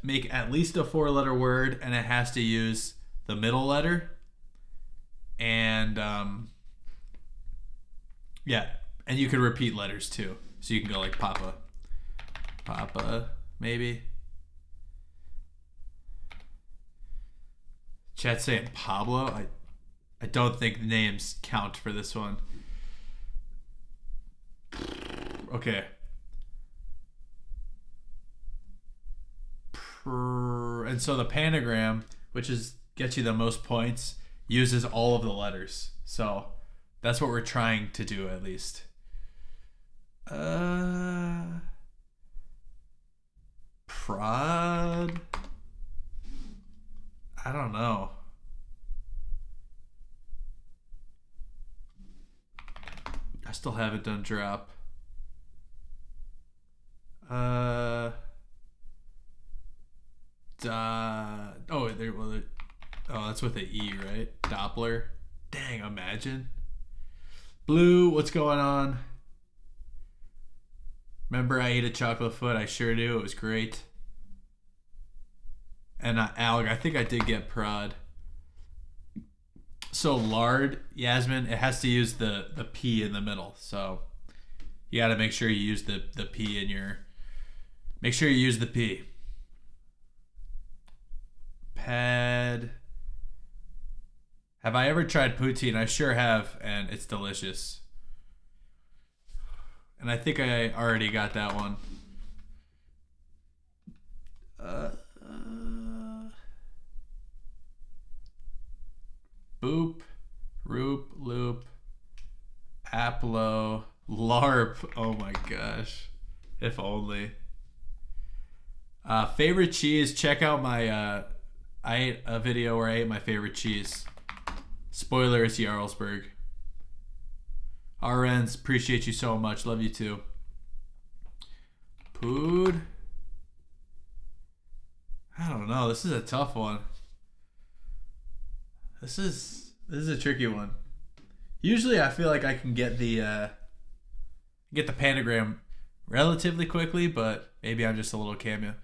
make at least a 4-letter word, and it has to use the middle letter. And yeah, and you can repeat letters too. So you can go like Papa, maybe. Chat's saying Pablo. I don't think names count for this one. Okay. And so the panagram, which is gets you the most points, uses all of the letters. So that's what we're trying to do, at least. Prod. I don't know. I still haven't done drop. That's with an E, right? Doppler. Dang, imagine. Blue, what's going on? Remember I ate a chocolate foot? I sure do. It was great. And Alg, I think I did get prod. So lard, Yasmin, it has to use the P in the middle. So you got to make sure you use the P in your... Make sure you use the P. Pad. Have I ever tried poutine? I sure have, and it's delicious. And I think I already got that one. Boop, Roop, Loop, Aplo, LARP. Oh my gosh. If only. Favorite cheese. Check out my... I ate a video where I ate my favorite cheese. Spoiler, it's Jarlsberg. RNs, appreciate you so much. Love you too. Pood. I don't know. This is a tough one. This is a tricky one. Usually I feel like I can get the panagram relatively quickly, but maybe I'm just a little camera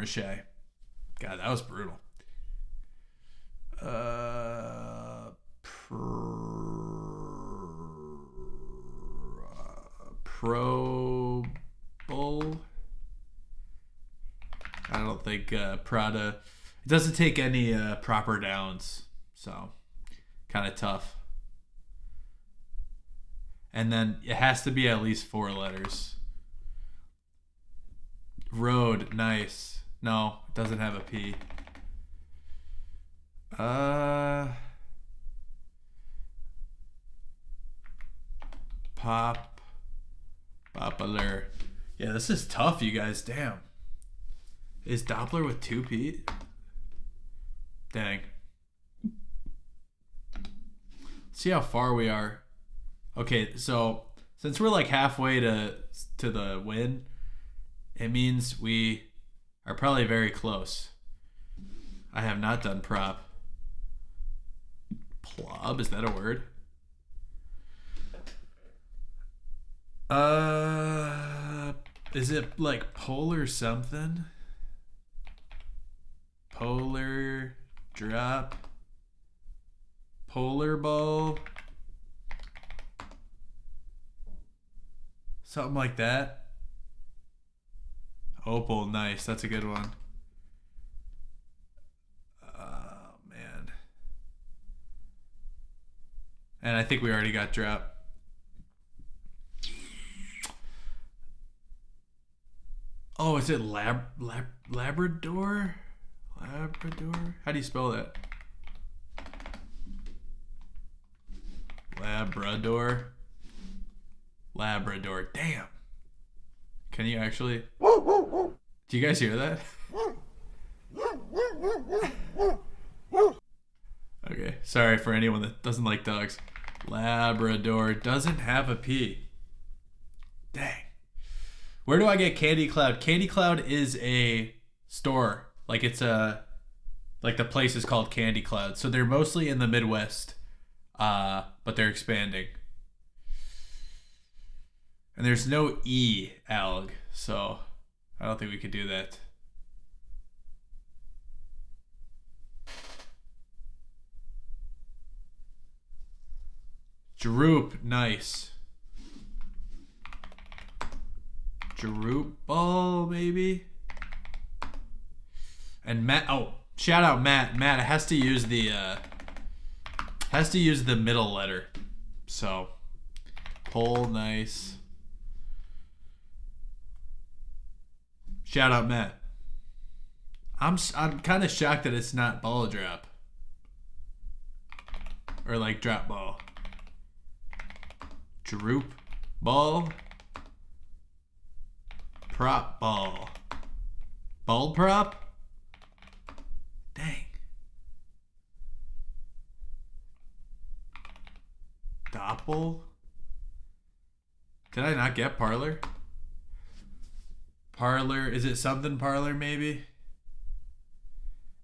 shy. God, that was brutal. Pro Bowl. I don't think Prada. It doesn't take any proper downs, so kind of tough. And then it has to be at least 4 letters. Road, nice. No, it doesn't have a P. Popular. Yeah, this is tough, you guys. Damn. Is Doppler with 2 P? Dang. See how far we are. Okay, so since we're like halfway to the win, it means we are probably very close. I have not done prop. Plob, is that a word? Is it like polar something? Polar drop. Polar ball. Something like that. Opal, nice. That's a good one. Oh, man. And I think we already got drop. Oh, is it Labrador? Labrador? How do you spell that? Labrador. Labrador. Damn. Can you actually... Do you guys hear that? Okay. Sorry for anyone that doesn't like dogs. Labrador doesn't have a P. Dang. Where do I get Candy Cloud? Candy Cloud is a store. Like it's a... Like the place is called Candy Cloud. So they're mostly in the Midwest. But they're expanding. And there's no E, Alg. So I don't think we could do that. Droop, nice. Droop ball, maybe. And Matt, oh, shout out Matt. Matt has to use the middle letter. So, pole, nice. Shout out Matt. I'm kind of shocked that it's not ball drop. Or like drop ball. Droop ball. Prop ball. Ball prop? Dang. Doppel? Did I not get parlor? Parlor, is it something parlor maybe?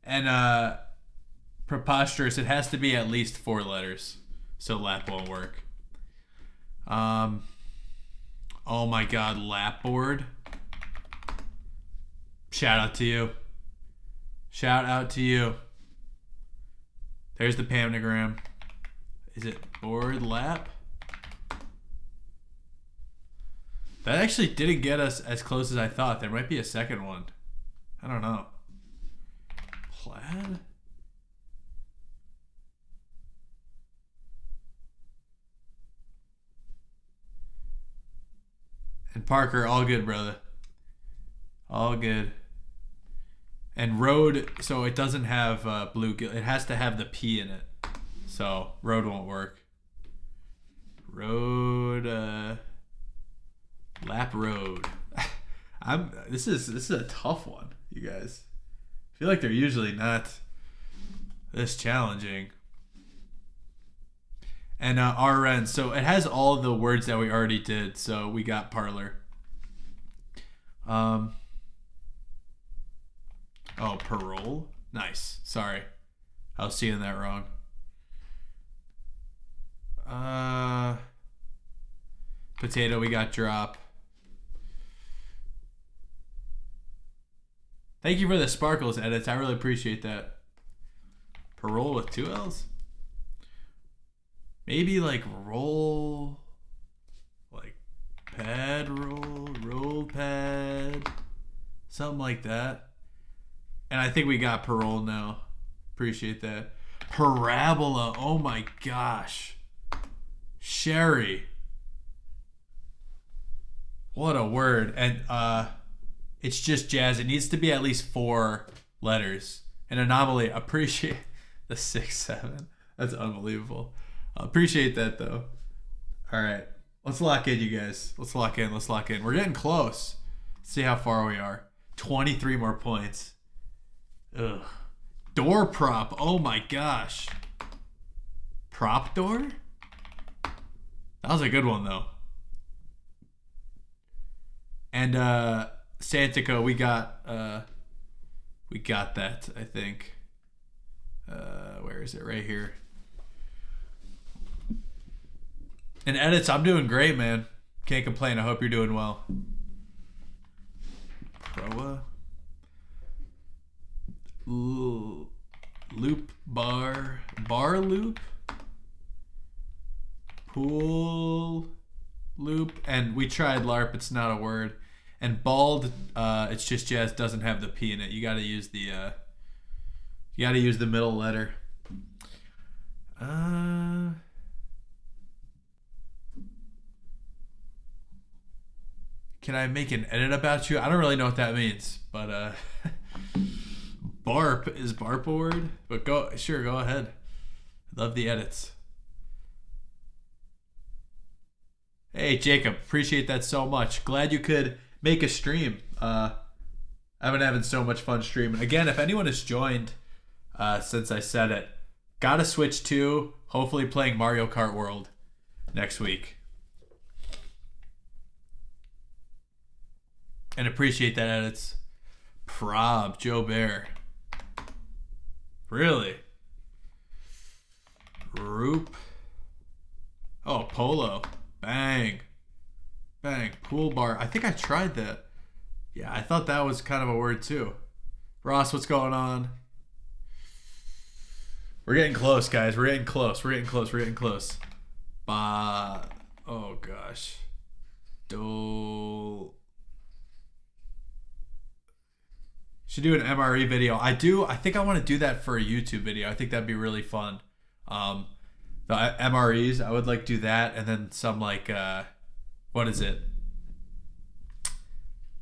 And preposterous, it has to be at least 4 letters. So lap won't work. Oh my god, lapboard. Shout out to you. Shout out to you. There's the pamnogram. Is it board lap? That actually didn't get us as close as I thought. There might be a second one. I don't know. Plaid? And Parker, all good, brother. All good. And road, so it doesn't have blue. It has to have the P in it. So road won't work. Road, lap road. This is a tough one, you guys. I feel like they're usually not this challenging. And RN, so it has all the words that we already did. So we got parlor. Oh, parole. Nice. Sorry, I was seeing that wrong. Potato, we got drop. Thank you for the sparkles edits. I really appreciate that. Parole with 2 L's? Maybe like roll, like pad roll pad, something like that. And I think we got parole now. Appreciate that. Parabola, oh my gosh. Sherry. What a word. And it's just jazz. It needs to be at least 4 letters. An anomaly, appreciate the 6-7. That's unbelievable. Appreciate that though. All right, let's lock in, you guys. Let's lock in. We're getting close. Let's see how far we are. 23 more points. Ugh. Door prop. Oh my gosh. Prop door? That was a good one though. And Santico, we got that, I think. Where is it? Right here. And edits, I'm doing great, man. Can't complain. I hope you're doing well. Proa. Ooh. Loop bar. Bar loop. Pool loop. And we tried LARP. It's not a word. And bald, it's just jazz, doesn't have the P in it. You gotta use the middle letter. Can I make an edit about you? I don't really know what that means, but barp is barp a word? But go ahead. Love the edits. Hey Jacob, appreciate that so much. Glad you could make a stream. I've been having so much fun streaming. Again, if anyone has joined since I said it, gotta switch to hopefully playing Mario Kart World next week. And appreciate that edits. Prob, Joe Bear. Really? Roop. Oh, polo. Bang. Bang. Pool bar. I think I tried that. Yeah, I thought that was kind of a word too. Ross, what's going on? We're getting close, guys. We're getting close. Oh, gosh. Should do an MRE video. I think I want to do that for a YouTube video. I think that'd be really fun. The MREs, I would like do that, and then some like what is it?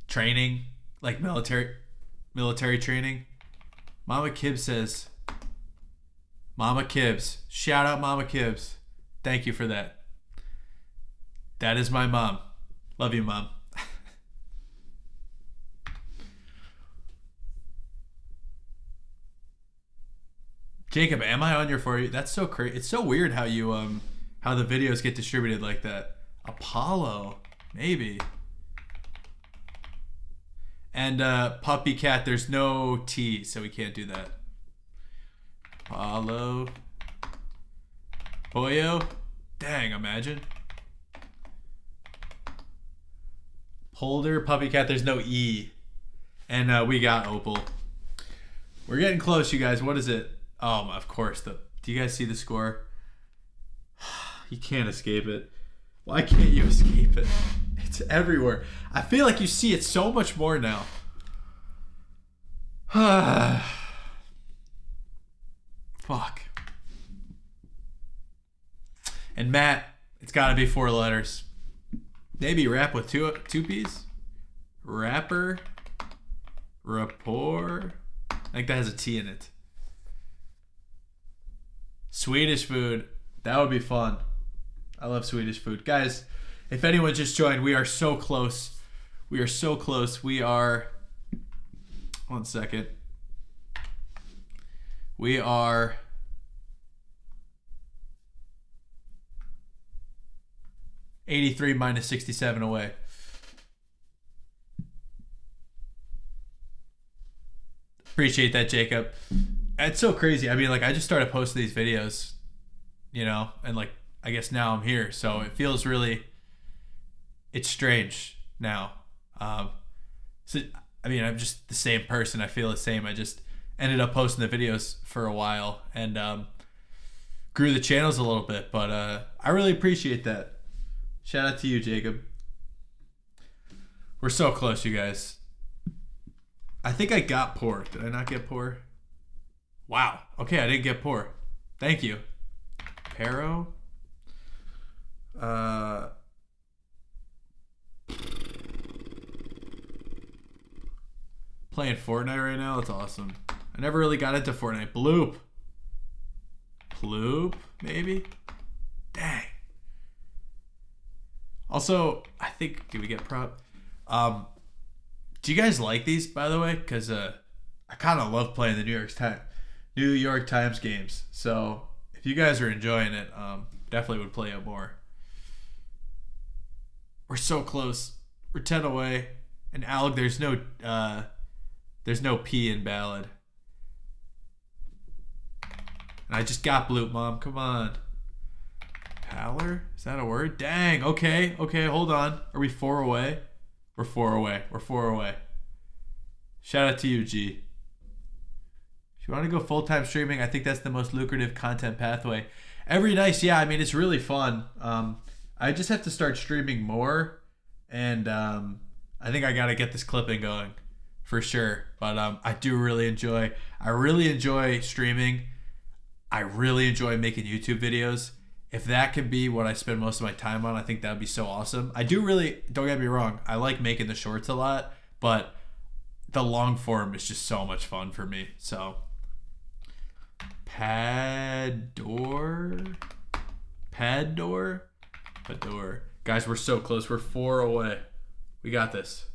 Training like military training. Mama Kibbs says, Mama Kibbs, shout out Mama Kibbs. Thank you for that. That is my mom. Love you, Mom. Jacob, am I on your For You? That's so crazy. It's so weird how you how the videos get distributed like that. Apollo, maybe. And Puppy Cat, there's no T, so we can't do that. Apollo. Boyo. Dang, imagine. Holder, Puppy Cat, there's no E. And we got Opal. We're getting close, you guys. What is it? Oh, of course. Do you guys see the score? You can't escape it. Why can't you escape it? It's everywhere. I feel like you see it so much more now. Fuck. And Matt, it's got to be 4 letters. Maybe rap with two P's? Rapper. Rapport. I think that has a T in it. Swedish food. That would be fun. I love Swedish food. Guys, if anyone just joined, we are so close. We are so close. We are... 1 second. We are... $83 minus 67 away. Appreciate that, Jacob. It's so crazy. I mean, like, I just started posting these videos, you know, and like, I guess now I'm here. So it feels really, it's strange now. So, I mean, I'm just the same person. I feel the same. I just ended up posting the videos for a while and grew the channels a little bit, but I really appreciate that. Shout out to you, Jacob. We're so close, you guys. I think I got poor. Did I not get poor? Wow. Okay, I didn't get poor. Thank you. Pero. Playing Fortnite right now. That's awesome. I never really got into Fortnite. Bloop, maybe? Dang. Also, I think, did we get prop? Do you guys like these, by the way? Because I kind of love playing the New York Times games. So if you guys are enjoying it, definitely would play it more. We're so close. We're 10 away. And Alec, there's no P in ballad. And I just got bloop, Mom. Come on. Pallor? Is that a word? Dang. Okay, hold on. Are we 4 away? We're 4 away. Shout out to you, G. If you want to go full-time streaming, I think that's the most lucrative content pathway. Every night, yeah, I mean, it's really fun. I just have to start streaming more, and I think I got to get this clipping going for sure. But I really enjoy streaming. I really enjoy making YouTube videos. If that could be what I spend most of my time on, I think that would be so awesome. I do really, don't get me wrong, I like making the shorts a lot, but the long form is just so much fun for me. So, Pador. Guys, we're so close. We're 4 away. We got this.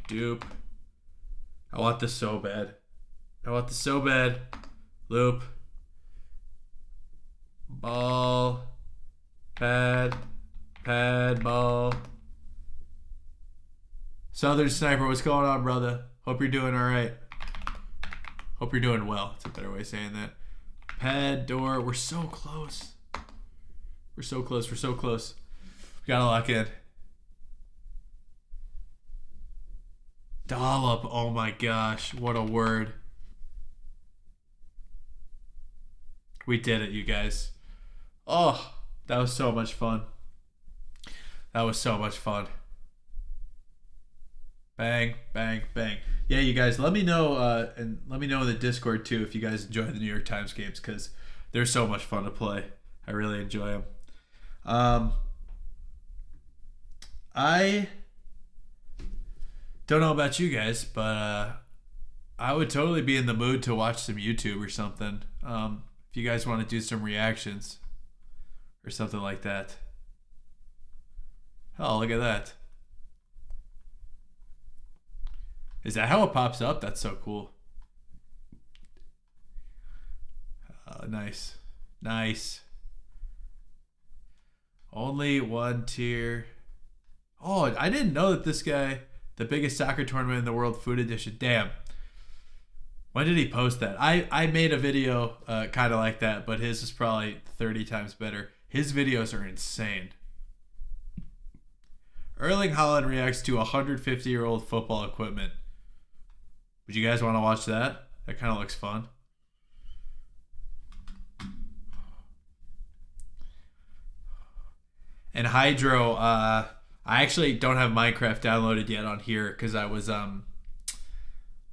Dupe. I want this so bad. Loop. Ball. Pad, ball. Southern Sniper, what's going on, brother? Hope you're doing all right. Hope you're doing well. That's a better way of saying that. Pad, door. We're so close. We gotta lock in. Dollop. Oh my gosh. What a word. We did it, you guys. Oh, that was so much fun. Bang, bang, bang. Yeah, you guys, let me know, and let me know in the Discord too if you guys enjoy the New York Times games, because they're so much fun to play. I really enjoy them. I Don't know about you guys, but I would totally be in the mood to watch some YouTube or something. If you guys want to do some reactions or something like that. Oh, look at that. Is that how it pops up? That's so cool. Nice. Nice. Only one tier. Oh, I didn't know that this guy, the biggest soccer tournament in the world, Food Edition. Damn. When did he post that? I made a video kind of like that, but his is probably 30 times better. His videos are insane. Erling Haaland reacts to 150-year-old football equipment. Would you guys want to watch that? That kind of looks fun. And Hydro, I actually don't have Minecraft downloaded yet on here because I was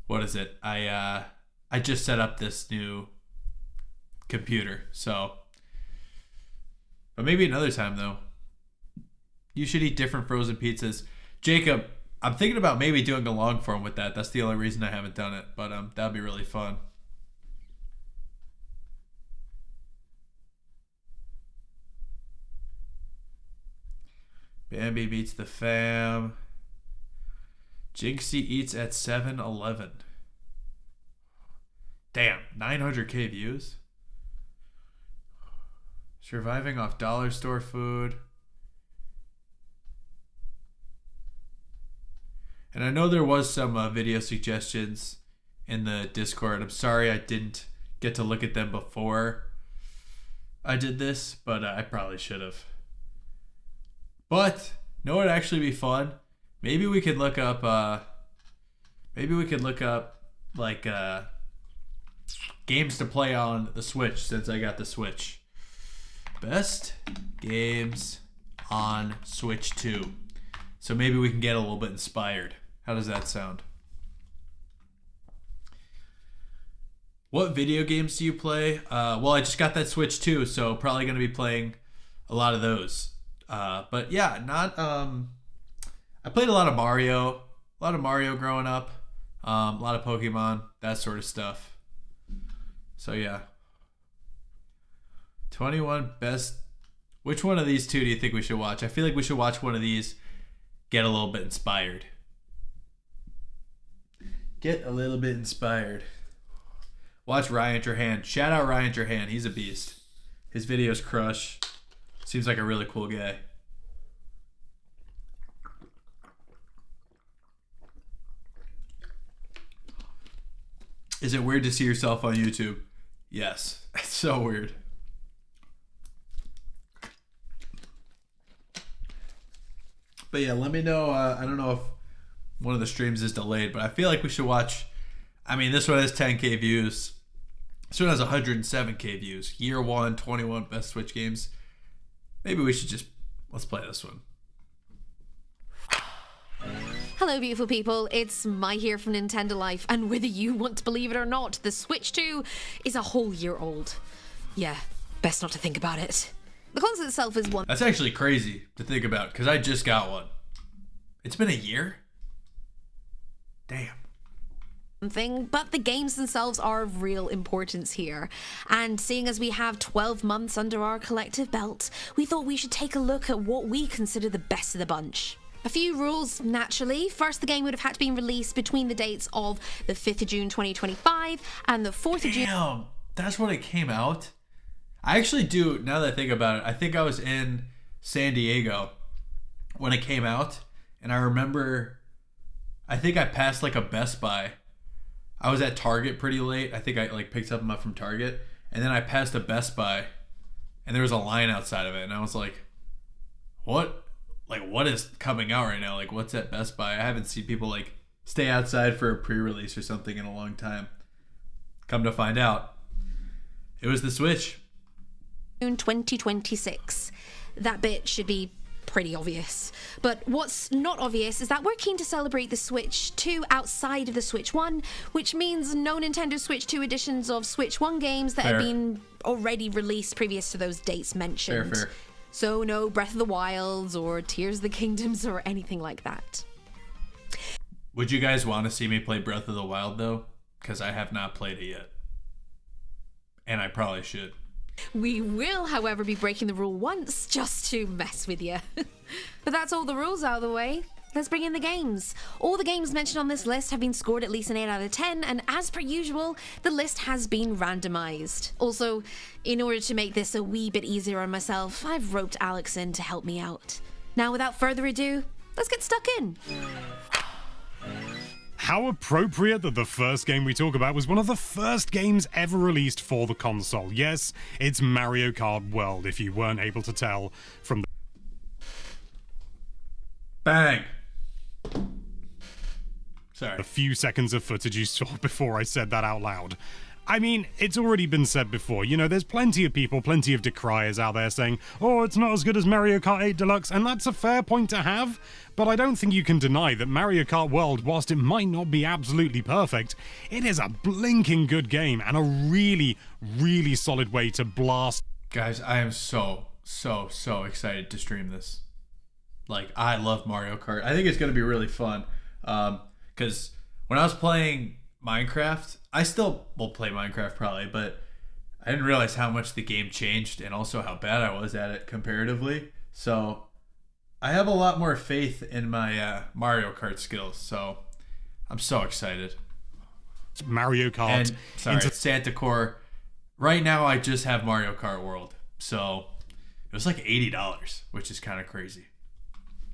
what is it? I just set up this new computer, so. But maybe another time though. You should eat different frozen pizzas, Jacob. I'm thinking about maybe doing a long form with that. That's the only reason I haven't done it, but that'd be really fun. Bambi beats the fam. Jinxie eats at 7-Eleven. Damn, 900k views. Surviving off dollar store food. And I know there was some video suggestions in the Discord. I'm sorry I didn't get to look at them before I did this, but I probably should have. But know what would actually be fun? Maybe we could look up like games to play on the Switch, since I got the Switch. Best games on Switch 2. So maybe we can get a little bit inspired. How does that sound? What video games do you play? Well, I just got that Switch 2, so probably going to be playing a lot of those. But yeah, I played a lot of Mario growing up, a lot of Pokemon, that sort of stuff. So yeah. 21 best. Which one of these two do you think we should watch? I feel like we should watch one of these, get a little bit inspired. Get a little bit inspired. Watch Ryan Trahan. Shout out Ryan Trahan. He's a beast. His videos crush. Seems like a really cool guy. Is it weird to see yourself on YouTube? Yes. It's so weird. But yeah, let me know. I don't know if one of the streams is delayed, but I feel like we should watch. I mean, this one has 10k views. This one has 107k views. Year 1, 21 best Switch games. Maybe we should just, let's play this one. Hello beautiful people, it's Mai here from Nintendo Life, and whether you want to believe it or not, the Switch 2 is a whole year old. Yeah, best not to think about it. The console itself is one. That's actually crazy to think about, because I just got one. It's been a year? Damn. Thing, but the games themselves are of real importance here, and seeing as we have 12 months under our collective belt, we thought we should take a look at what we consider the best of the bunch. A few rules, naturally. First, the game would have had to be released between the dates of the 5th of June 2025 and the 4th of June. Damn, that's when it came out? I actually do, now that I think about it, I think I was in San Diego when it came out, and I remember, I think I passed like a Best Buy. I was at Target pretty late. I think I like picked something up from Target, and then I passed a Best Buy, and there was a line outside of it, and I was like, "What? Like, what is coming out right now? Like, what's at Best Buy?" I haven't seen people like stay outside for a pre-release or something in a long time. Come to find out, it was the Switch. June 2026. That bit should be pretty obvious. But what's not obvious is that we're keen to celebrate the Switch 2 outside of the Switch 1, which means no Nintendo Switch 2 editions of Switch 1 games that have been already released previous to those dates mentioned. Fair. So no Breath of the Wilds or Tears of the Kingdoms or anything like that. Would you guys want to see me play Breath of the Wild, though? Because I have not played it yet. And I probably should. We will, however, be breaking the rule once just to mess with you. But that's all the rules out of the way. Let's bring in the games. All the games mentioned on this list have been scored at least an 8 out of 10, and as per usual, the list has been randomized. Also, in order to make this a wee bit easier on myself, I've roped Alex in to help me out. Now, without further ado, let's get stuck in. How appropriate that the first game we talk about was one of the first games ever released for the console. Yes, it's Mario Kart World, if you weren't able to tell from the Bang! Sorry. few seconds of footage you saw before I said that out loud. I mean, it's already been said before, you know, there's plenty of people, plenty of decriers out there saying, oh, it's not as good as Mario Kart 8 Deluxe, and that's a fair point to have, but I don't think you can deny that Mario Kart World, whilst it might not be absolutely perfect, it is a blinking good game, and a really, really solid way to blast. Guys, I am so excited to stream this. Like, I love Mario Kart. I think it's going to be really fun. Because when I was playing Minecraft, I still will play Minecraft probably, but I didn't realize how much the game changed and also how bad I was at it comparatively. So I have a lot more faith in my Mario Kart skills. So I'm so excited. Mario Kart. And sorry, Santa Core. Right now, I just have Mario Kart World. So it was like $80, which is kind of crazy.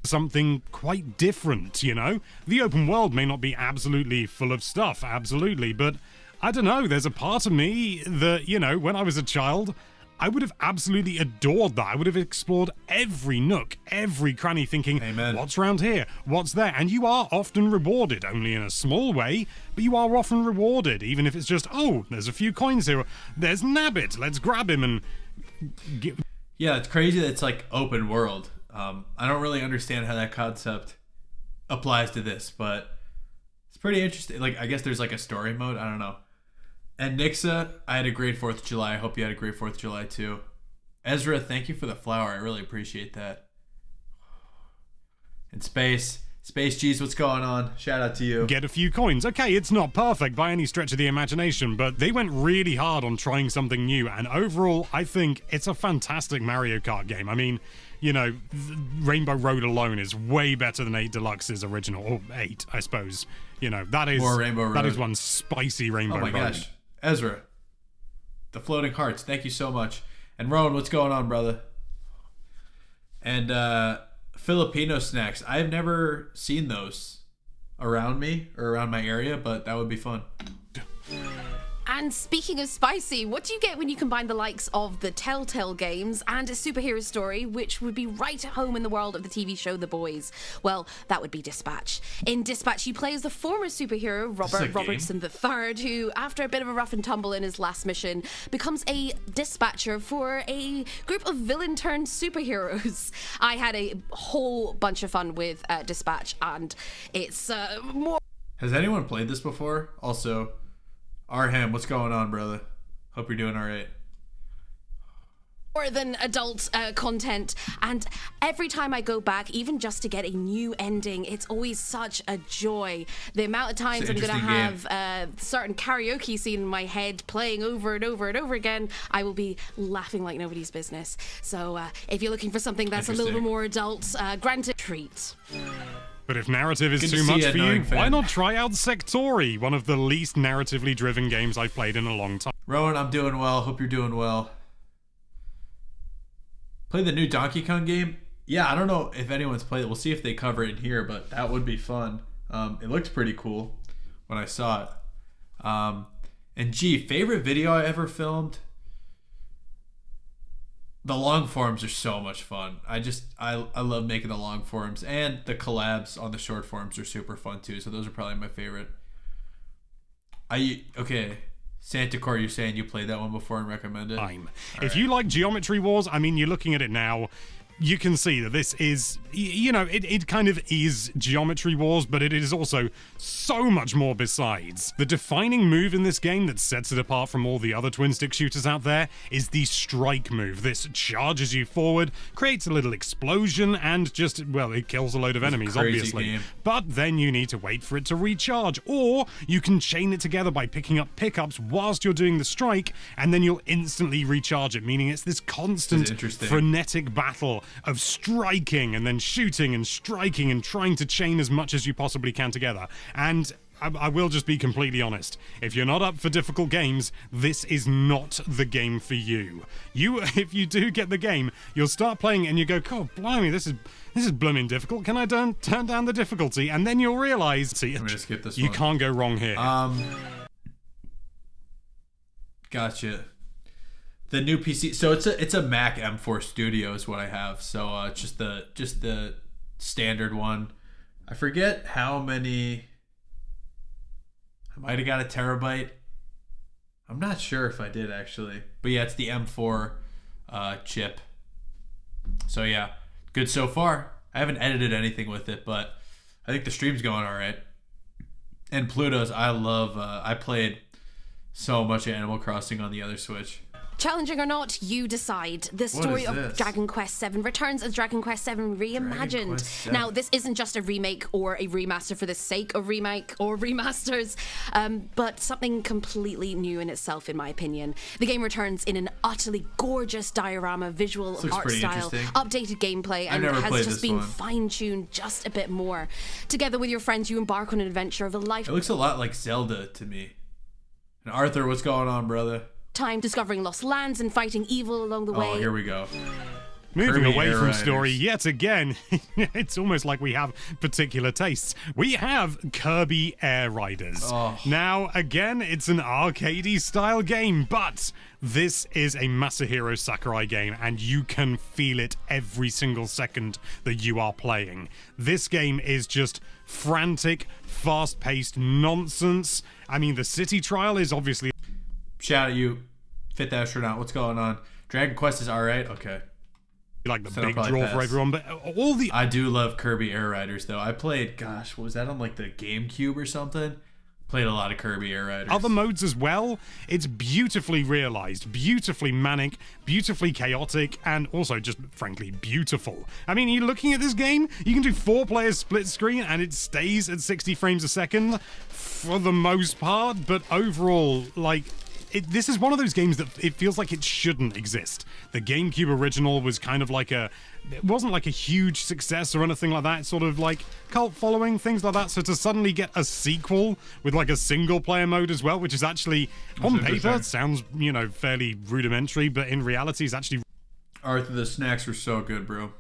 Something quite different, you know? The open world may not be absolutely full of stuff, absolutely, but I don't know, there's a part of me that, you know, when I was a child, I would have absolutely adored that. I would have explored every nook, every cranny, thinking, Amen. What's around here? What's there? And you are often rewarded, only in a small way, but you are often rewarded, even if it's just, oh, there's a few coins here. There's Nabbit, let's grab him and... Yeah, it's crazy that it's like open world. I don't really understand how that concept applies to this, but it's pretty interesting. Like, I guess there's like a story mode. I don't know. And Nixa, I had a great 4th of July. I hope you had a great 4th of July too. Ezra, thank you for the flower. I really appreciate that. And Space G's, what's going on? Shout out to you. Get a few coins. Okay, it's not perfect by any stretch of the imagination, but they went really hard on trying something new, and overall, I think it's a fantastic Mario Kart game. I mean, you know, Rainbow Road alone is way better than 8 Deluxe's original, or 8, I suppose. You know, that is More Rainbow Road. That is one spicy Rainbow Road. Oh my gosh. Ezra, the floating hearts, thank you so much. And Rowan, what's going on, brother? And Filipino snacks. I've never seen those around me or around my area, but that would be fun. And speaking of spicy, what do you get when you combine the likes of the Telltale games and a superhero story, which would be right at home in the world of the TV show The Boys? Well, that would be Dispatch. In Dispatch, you play as the former superhero Robert Robertson III, who, after a bit of a rough and tumble in his last mission, becomes a dispatcher for a group of villain-turned superheroes. I had a whole bunch of fun with Dispatch, and it's more... Has anyone played this before? Also... Arham, what's going on, brother? Hope you're doing all right. More than adult content, and every time I go back, even just to get a new ending, it's always such a joy. The amount of times I'm gonna have a certain karaoke scene in my head playing over and over and over again, I will be laughing like nobody's business. So if you're looking for something that's a little bit more adult, granted treat. But if narrative is too much for you, why not try out Sectori, one of the least narratively driven games I've played in a long time. Rowan, I'm doing well. Hope you're doing well. Play the new Donkey Kong game? Yeah, I don't know if anyone's played it. We'll see if they cover it in here, but that would be fun. It looked pretty cool when I saw it. And gee, favorite video I ever filmed? The long forms are so much fun. I love making the long forms, and the collabs on the short forms are super fun too. So those are probably my favorite. Okay, Santa Core, you're saying you played that one before and recommend it? If you like Geometry Wars, I mean, you're looking at it now. you can see that this is, you know, it kind of is Geometry Wars, but it is also so much more besides. The defining move in this game that sets it apart from all the other twin-stick shooters out there is the strike move. This charges you forward, creates a little explosion, and just, well, it kills a load of enemies, crazy obviously. game. But then you need to wait for it to recharge, or you can chain it together by picking up pickups whilst you're doing the strike, and then you'll instantly recharge it, meaning it's this constant interesting. frenetic battle of striking and then shooting and striking and trying to chain as much as you possibly can together. And I will just be completely honest. If you're not up for difficult games, this is not the game for you. If you do get the game, you'll start playing and you go, God, blimey, this is blooming difficult. Can I turn down the difficulty? And then you'll realize, see, I'm gonna skip this you one. can't go wrong here. Gotcha. The new PC, so it's a Mac M4 Studio is what I have. So just the standard one. I forget how many. I might have got a terabyte. I'm not sure if I did actually, but yeah, it's the M4 chip. So yeah, good so far. I haven't edited anything with it, but I think the stream's going all right. And Pluto's, I love. I played so much Animal Crossing on the other Switch. Challenging or not, you decide. The story of this? Dragon Quest VII returns as Dragon Quest VII Reimagined. Quest VII. Now, this isn't just a remake or a remaster for the sake of remake or remasters, but something completely new in itself, in my opinion. The game returns in an utterly gorgeous diorama, visual looks art pretty style, interesting. updated gameplay, and never has played just this been one. fine-tuned just a bit more. Together with your friends, you embark on an adventure of a lifetime. It looks a lot like Zelda to me. And Arthur, what's going on, brother? Discovering lost lands and fighting evil along the way. Oh, here we go. Moving Kirby away Air from Riders. story yet again, it's almost like we have particular tastes. We have Kirby Air Riders. Oh. Now, again, it's an arcadey style game, but this is a Masahiro Sakurai game, and you can feel it every single second that you are playing. This game is just frantic, fast-paced nonsense. I mean, the city trial is obviously... Shout at you, Fifth Astronaut. What's going on? Dragon Quest is all right. Okay. like the So I'll big probably draw pass. for everyone, but all the I do love Kirby Air Riders though. I played, gosh, what was that on like the GameCube or something? Played a lot of Kirby Air Riders. other modes as well. It's beautifully realized, beautifully manic, beautifully chaotic, and also just frankly beautiful. I mean, you're looking at this game, you can do 4 players split screen and it stays at 60 frames a second for the most part, but overall, like, this is one of those games that it feels like it shouldn't exist. The GameCube original was kind of like it wasn't like a huge success or anything like that. It's sort of like cult following, things like that. So to suddenly get a sequel with like a single player mode as well, which is actually on paper interesting. sounds, you know, fairly rudimentary, but in reality is actually Arthur, the snacks were so good, bro.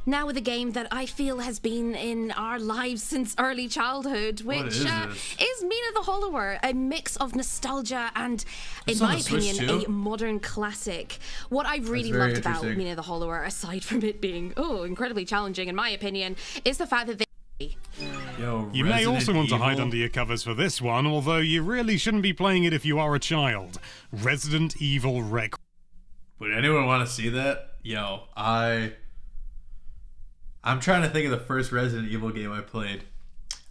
Now with a game that I feel has been in our lives since early childhood, which is this? is Mina the Hollower, a mix of nostalgia and, in It's on my the Switch, opinion, too? a modern classic. What I really very loved about interesting. Mina the Hollower, aside from it being incredibly challenging in my opinion, is the fact that they Yo, You may Resident also want to hide Evil. under your covers for this one, although you really shouldn't be playing it if you are a child. Resident Evil Requiem. Would anyone want to see that? Yo, I'm trying to think of the first Resident Evil game I played.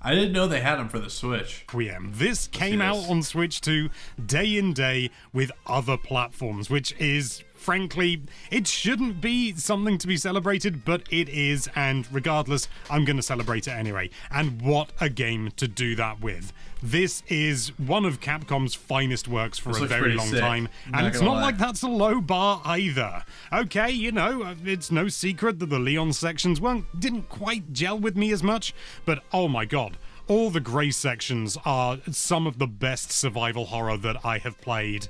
I didn't know they had them for the Switch. This came see out this. on Switch 2 day in day with other platforms, which is, frankly, it shouldn't be something to be celebrated, but it is, and regardless, I'm going to celebrate it anyway. And what a game to do that with. This is one of Capcom's finest works for This a looks very pretty long sick. time, I'm and not it's gonna not lie. like that's a low bar either. Okay, you know, it's no secret that the Leon sections didn't quite gel with me as much, but oh my god. All the Grey sections are some of the best survival horror that I have played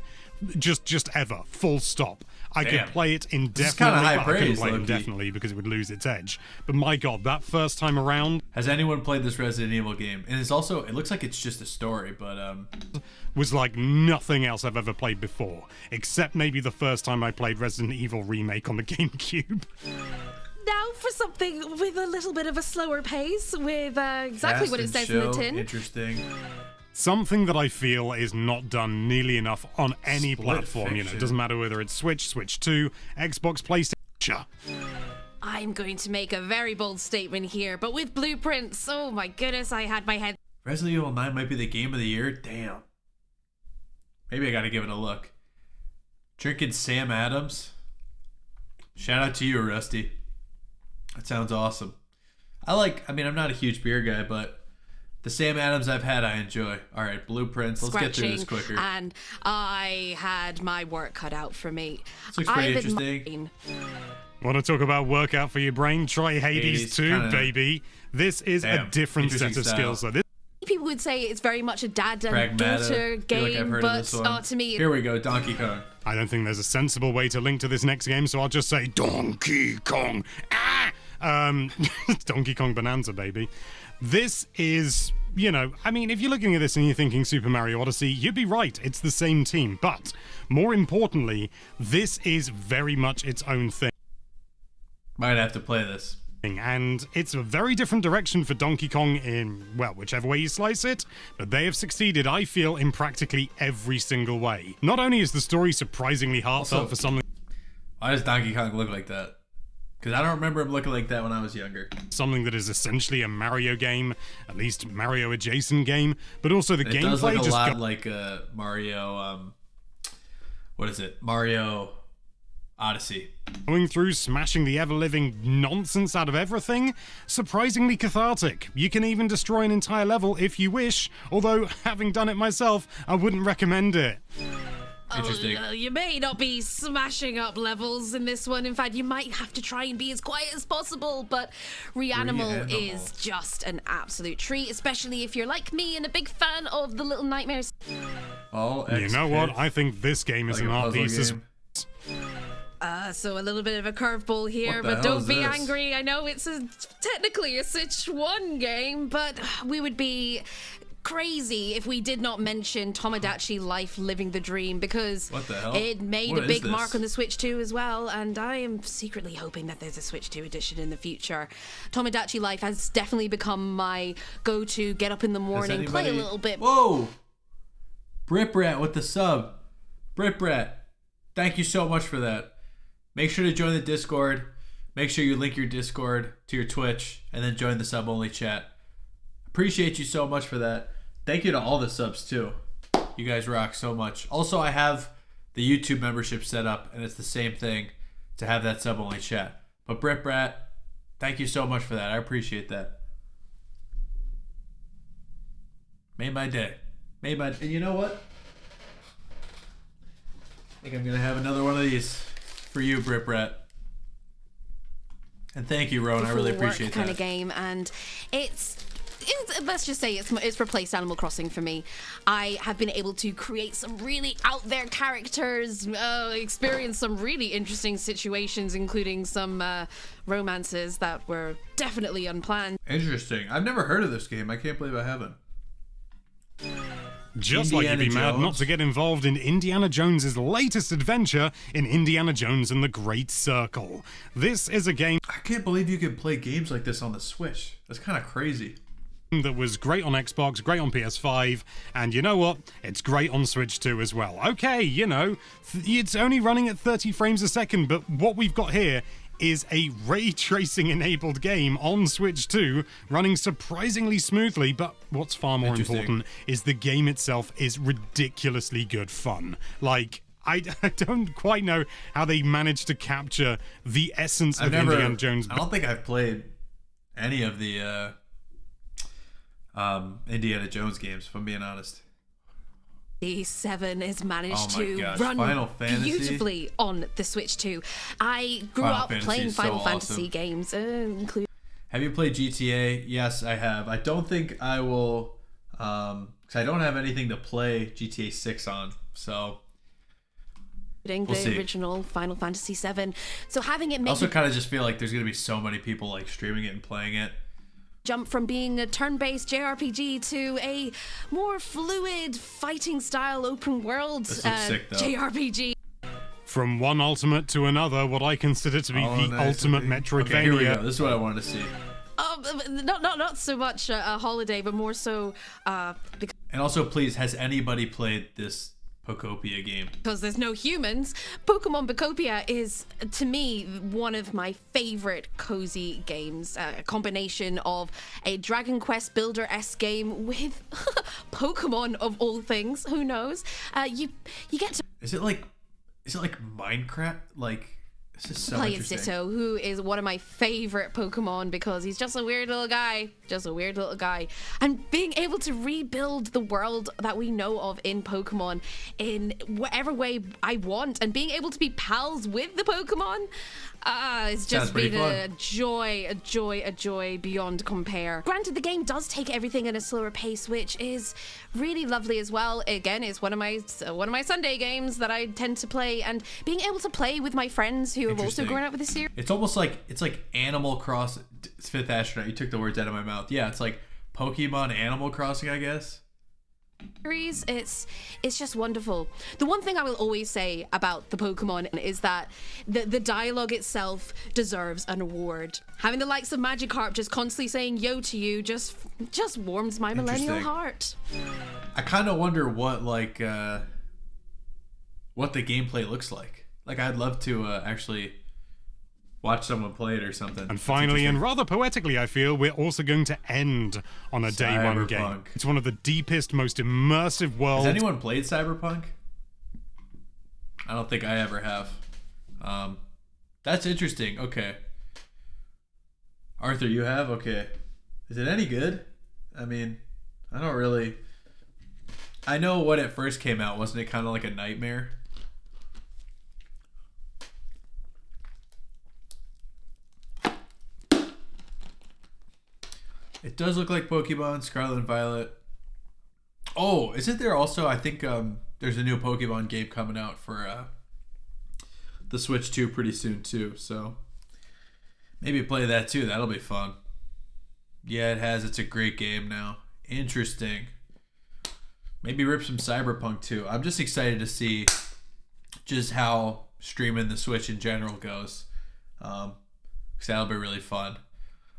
just ever. Full stop. I Damn. could play it is kinda indefinitely. high Well, I couldn't praise, play it low-key. indefinitely because it would lose its edge. But my god, that first time around Has anyone played this Resident Evil game? And it's also, it looks like it's just a story, but was like nothing else I've ever played before. Except maybe the first time I played Resident Evil Remake on the GameCube. now for something with a little bit of a slower pace, with exactly cast what it and says in the show, tin. Interesting. Something that I feel is not done nearly enough on any Split platform. You know, it fiction. doesn't matter whether it's Switch, Switch 2, Xbox, PlayStation. I'm going to make a very bold statement here, but with Blueprints, oh my goodness, I had my head Resident Evil 9 might be the game of the year? Damn. Maybe I gotta give it a look. Drinking Sam Adams? Shout out to you, Rusty. That sounds awesome. I'm not a huge beer guy, but the Sam Adams I've had, I enjoy. All right, Blueprints. Let's get through this quicker. and I had my work cut out for me. This looks pretty I've interesting. Want to talk about workout for your brain? Try Hades Hades, 2, kinda- baby. This is a Damn, different set interesting of style. skills. So this People would say it's very much a dad and Pragmata. daughter Feel like I've game, heard of but this one. to me, Here we go, Donkey Kong. I don't think there's a sensible way to link to this next game, so I'll just say Donkey Kong. Ah! Donkey Kong Bonanza, baby. This is, if you're looking at this and you're thinking Super Mario Odyssey, you'd be right. It's the same team. But more importantly, this is very much its own thing. Might have to play this. And it's a very different direction for Donkey Kong in, well, whichever way you slice it, but they have succeeded, I feel, in practically every single way. Not only is the story surprisingly heartfelt Also- for something Why does Donkey Kong look like that? Because I don't remember him looking like that when I was younger. that is essentially a Mario game, at least Mario adjacent game, but also the It does gameplay look a just lot like Mario, what is it? Mario Odyssey. going through, smashing the ever-living nonsense out of everything, surprisingly cathartic. You can even destroy an entire level if you wish, although, having done it myself, I wouldn't recommend it. Interesting. you may not be smashing up levels in this one. In fact, you might have to try and be as quiet as possible, but Reanimal Reanimal. is just an absolute treat, especially if you're like me and a big fan of the Little Nightmares. All You know what? I think this game is Like an a art puzzle piece as game. So a little bit of a curveball here, What the but hell don't is be this? angry. I know it's technically a Switch 1 game, but we would be crazy if we did not mention Tomodachi Life Living the Dream, because What the hell? it made What a is big this? mark on the Switch 2 as well, and I am secretly hoping that there's a Switch 2 edition in the future. Tomodachi Life has definitely become my go-to get up in the Does morning, play a anybody- little bit. Whoa! Britbrat with the sub. Britbrat, thank you so much for that. Make sure to join the Discord. Make sure you link your Discord to your Twitch and then join the sub-only chat. Appreciate you so much for that. Thank you to all the subs too. You guys rock so much. Also, I have the YouTube membership set up, and it's the same thing to have that sub-only chat. But Britbrat, thank you so much for that. I appreciate that. Made my day. And you know what? I think I'm gonna have another one of these for you, Britbrat. And thank you, Rowan. I really full work appreciate kind that. of game, and it's let's just say it's replaced Animal Crossing for me. I have been able to create some really out there characters, experience some really interesting situations, including some romances that were definitely unplanned. Interesting. I've never heard of this game. I can't believe I haven't. Just like you'd be Indiana mad not Jones. to get involved in Indiana Jones's latest adventure in Indiana Jones and the Great Circle. This is a game I can't believe you can play games like this on the Switch. That's kind of crazy. that was great on Xbox, great on PS5, and you know what? It's great on Switch 2 as well. Okay, it's only running at 30 frames a second, but what we've got here is a ray tracing enabled game on Switch 2 running surprisingly smoothly, but what's far more Interesting. important is the game itself is ridiculously good fun. Like, I don't quite know how they managed to capture the essence of Indiana Jones. I don't think I've played any of the Indiana Jones games, if I'm being honest. The 7 has managed Oh my to gosh, run Final Fantasy? beautifully on the Switch 2. I grew Final up Fantasy playing is so Final awesome. Fantasy games, including Have you played GTA? Yes, I have. I don't think I will, because I don't have anything to play GTA 6 on. So the see. original Final Fantasy 7. So having it I make also you kind of just feel like there's gonna be so many people like streaming it and playing it. jump from being a turn-based JRPG to a more fluid fighting style open world This looks sick, though. JRPG. From one ultimate to another, what I consider to be Oh, the nice. ultimate Okay, here we go. Metroidvania. This is what I wanted to see. Not so much a holiday, but more so because And also, please, has anybody played this Pokopia game? Because there's no humans, Pokemon Pokopia is, to me, one of my favorite cozy games. A combination of a Dragon Quest Builder-esque game with Pokemon of all things. Who knows? You get to Is it like Minecraft? Like, this is so play as interesting. Ditto, who is one of my favorite Pokemon because he's just a weird little guy. And being able to rebuild the world that we know of in Pokemon in whatever way I want, and being able to be pals with the Pokemon, it's just Sounds pretty been a fun. joy beyond compare. Granted, the game does take everything at a slower pace, which is really lovely as well. Again, it's one of my Sunday games that I tend to play, and being able to play with my friends who have also Interesting. grown up with the series. It's almost like Animal Crossing. Fifth Astronaut, you took the words out of my mouth. Yeah, it's like Pokemon Animal Crossing, I guess. It's just wonderful. The one thing I will always say about the Pokemon is that the dialogue itself deserves an award. Having the likes of Magikarp just constantly saying yo to you just warms my millennial Interesting. heart. I kind of wonder what what the gameplay looks like. Like, I'd love to actually watch someone play it or something. And finally, and rather poetically, I feel, we're also going to end on a day one game. Cyberpunk. It's one of the deepest, most immersive worlds. Has anyone played Cyberpunk? I don't think I ever have. That's interesting. Okay. Arthur, you have? Okay. Is it any good? I mean, I don't really... I know when it first came out, wasn't it kind of like a nightmare? It does look like Pokemon Scarlet and Violet. Oh, isn't there also, I think there's a new Pokemon game coming out for the Switch 2 pretty soon too, so maybe play that too. That'll be fun. Yeah, it has. It's a great game now. Interesting. Maybe rip some Cyberpunk too. I'm just excited to see just how streaming the Switch in general goes. Because that'll be really fun.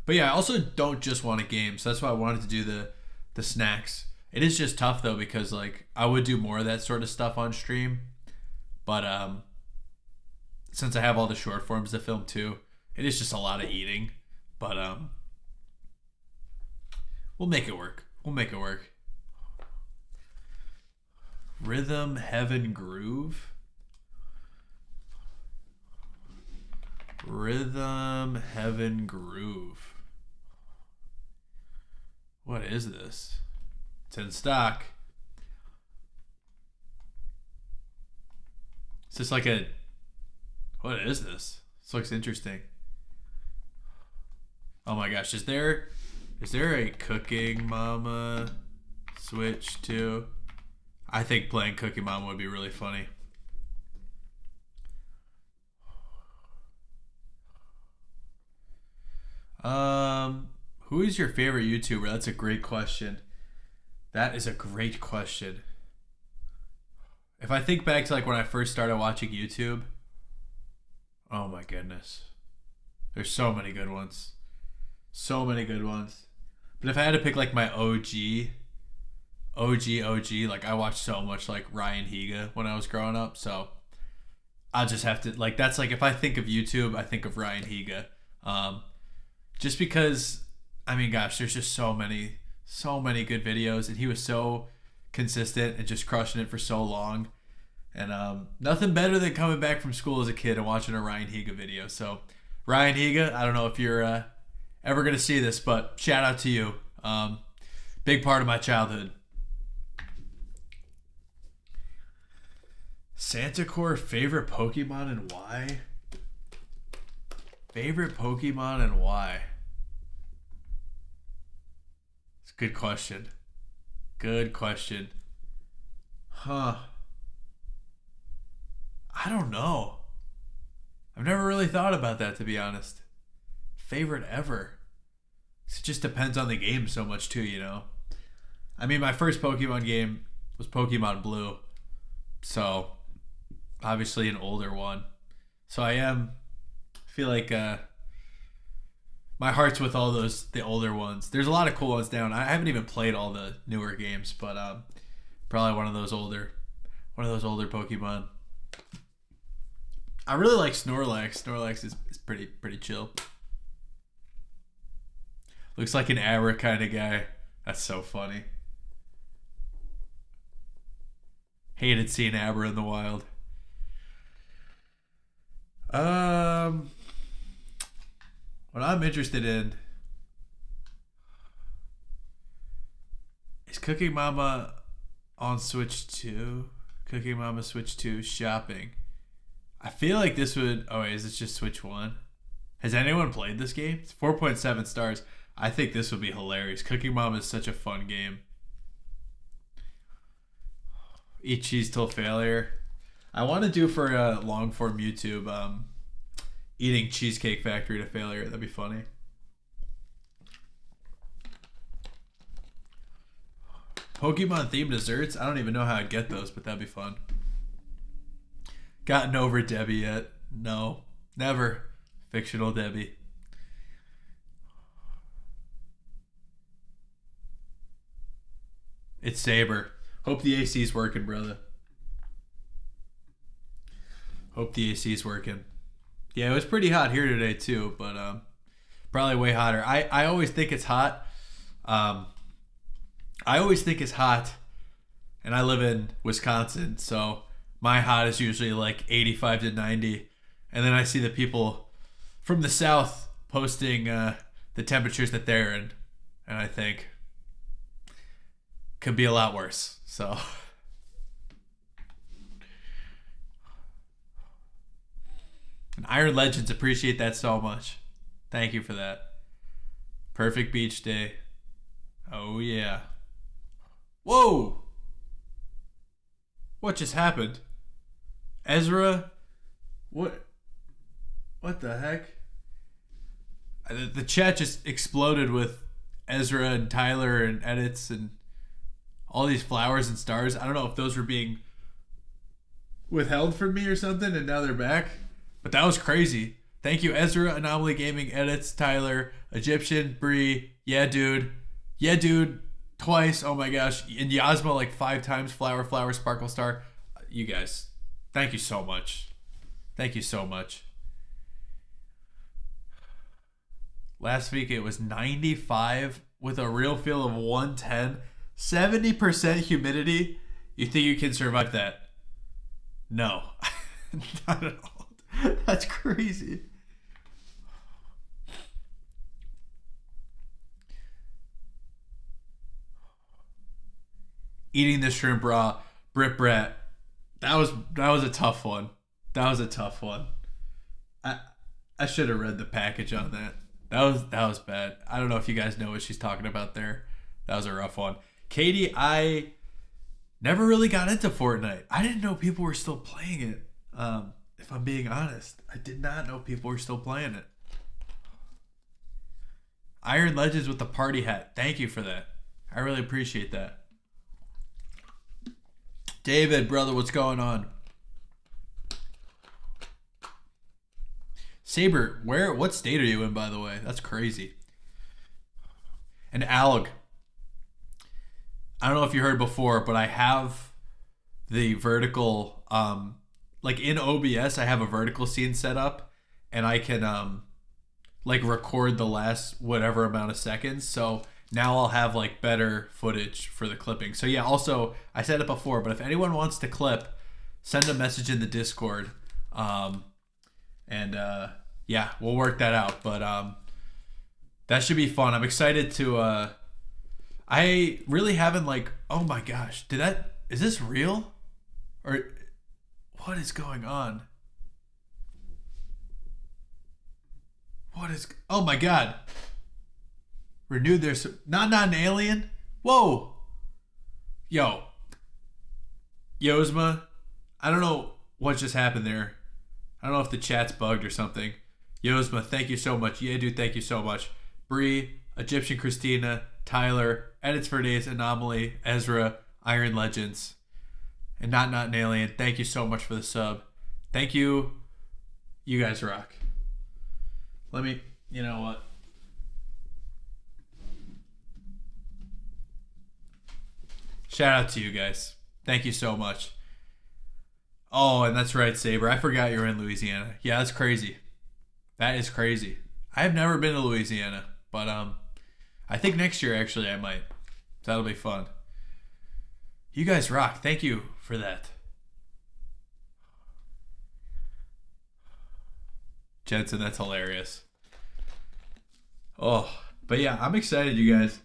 But yeah, I also don't just want a game, so that's why I wanted to do the snacks. It is just tough though, because like I would do more of that sort of stuff on stream, but since I have all the short forms to film too, it is just a lot of eating. But we'll make it work. Rhythm Heaven Groove. Rhythm Heaven Groove. What is this? It's in stock. Is this like a... What is this? This looks interesting. Oh my gosh, is there a Cooking Mama Switch too? I think playing Cooking Mama would be really funny. Who is your favorite YouTuber? That's a great question. That is a great question. If I think back to like when I first started watching YouTube, oh my goodness. There's so many good ones. But if I had to pick like my OG, like I watched so much like Ryan Higa when I was growing up, so I'll just have to, like, that's like, if I think of YouTube, I think of Ryan Higa. Just because, I mean, gosh, there's just so many good videos, and he was so consistent and just crushing it for so long. And nothing better than coming back from school as a kid and watching a Ryan Higa video. So Ryan Higa, I don't know if you're ever going to see this, but shout out to you. Big part of my childhood. Santacore favorite Pokemon and why? Favorite Pokemon and why? It's a good question. Huh. I don't know. I've never really thought about that, to be honest. Favorite ever. It just depends on the game so much too, you know? I mean, my first Pokemon game was Pokemon Blue. So, obviously an older one. So I feel like my heart's with all the older ones. There's a lot of cool ones down. I haven't even played all the newer games, but probably one of those older Pokemon. I really like Snorlax. Snorlax is pretty chill. Looks like an Abra kind of guy. That's so funny. Hated seeing Abra in the wild. What I'm interested in is Cooking Mama on Switch 2. Cooking Mama Switch 2 shopping. I feel like this would... Oh, wait, is this just Switch 1? Has anyone played this game? It's 4.7 stars. I think this would be hilarious. Cooking Mama is such a fun game. Eat cheese till failure. I want to do for a long form YouTube eating Cheesecake Factory to failure. That'd be funny. Pokemon themed desserts. I don't even know how I'd get those, but that'd be fun. Gotten over Debbie yet? No, never. Fictional Debbie. It's Saber. Hope the AC's working, brother. Hope the AC's working. Yeah, it was pretty hot here today too, but probably way hotter. I always think it's hot. I always think it's hot, and I live in Wisconsin, so my hot is usually like 85 to 90, and then I see the people from the south posting the temperatures that they're in, and I think could be a lot worse. So and Iron Legends, appreciate that so much. Thank you for that. Perfect beach day. Oh yeah. Whoa! What just happened? Ezra? What the heck? The chat just exploded with Ezra and Tyler and edits and all these flowers and stars. I don't know if those were being withheld from me or something, and now they're back. But that was crazy. Thank you, Ezra, Anomaly Gaming, edits, Tyler, Egyptian, Bree, yeah, dude, twice. Oh my gosh, and Yasma like 5 times. Flower, Sparkle Star. You guys, thank you so much. Thank you so much. Last week it was 95 with a real feel of 110. 70% humidity. You think you can survive that? No. Not at all. That's crazy. Eating the shrimp raw. Brit Brat. That was a tough one. That was a tough one. I should have read the package on that. That was bad. I don't know if you guys know what she's talking about there. That was a rough one. Katie, I never really got into Fortnite. I didn't know people were still playing it. If I'm being honest, I did not know people were still playing it. Iron Legends with the party hat. Thank you for that. I really appreciate that. David, brother, what's going on? Saber, what state are you in, by the way? That's crazy. And Alg. I don't know if you heard before, but I have the vertical, like in OBS, I have a vertical scene set up, and I can, like record the last whatever amount of seconds. So now I'll have like better footage for the clipping. So yeah, also I said it before, but if anyone wants to clip, send a message in the Discord. Yeah, we'll work that out. But that should be fun. I'm excited to I really haven't like, oh my gosh, is this real? Or what is going on? Oh my god. Renewed their, not an alien? Whoa. Yozma, I don't know what just happened there. I don't know if the chat's bugged or something. Yozma, thank you so much. Yeah, dude, thank you so much. Bree, Egyptian Christina, Tyler, Edits for Days, Anomaly, Ezra, Iron Legends, and not an alien. Thank you so much for the sub. Thank you. You guys rock. You know what? Shout out to you guys. Thank you so much. Oh, and that's right, Saber. I forgot you're in Louisiana. Yeah, that's crazy. That is crazy. I have never been to Louisiana, but I think next year actually I might. That'll be fun. You guys rock. Thank you for that. Jensen, that's hilarious. Oh, but yeah, I'm excited, you guys.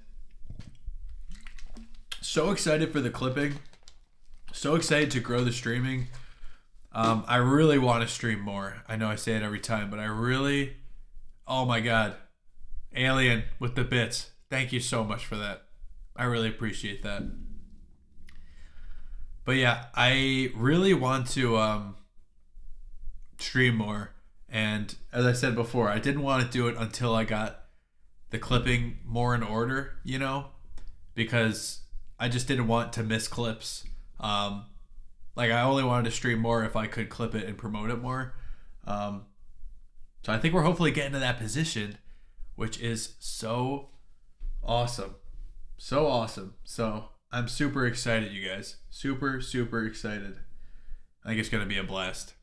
So excited for the clipping. So excited to grow the streaming. I really want to stream more. I know I say it every time, but I really... Oh my god. Alien with the bits. Thank you so much for that. I really appreciate that. But yeah, I really want to stream more. And as I said before, I didn't want to do it until I got the clipping more in order, you know? Because I just didn't want to miss clips. Like, I only wanted to stream more if I could clip it and promote it more. So I think we're hopefully getting to that position, which is so awesome. So awesome. So I'm super excited, you guys. Super, super excited. I think it's going to be a blast.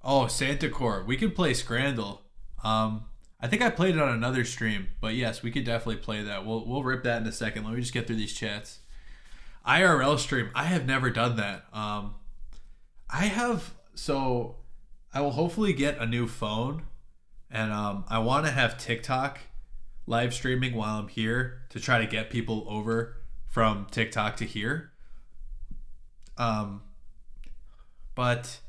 Oh, Santa Core. We could play Scrandle. I think I played it on another stream, but yes, we could definitely play that. We'll rip that in a second. Let me just get through these chats. IRL stream. I have never done that. I will hopefully get a new phone, and I want to have TikTok live streaming while I'm here to try to get people over from TikTok to here. But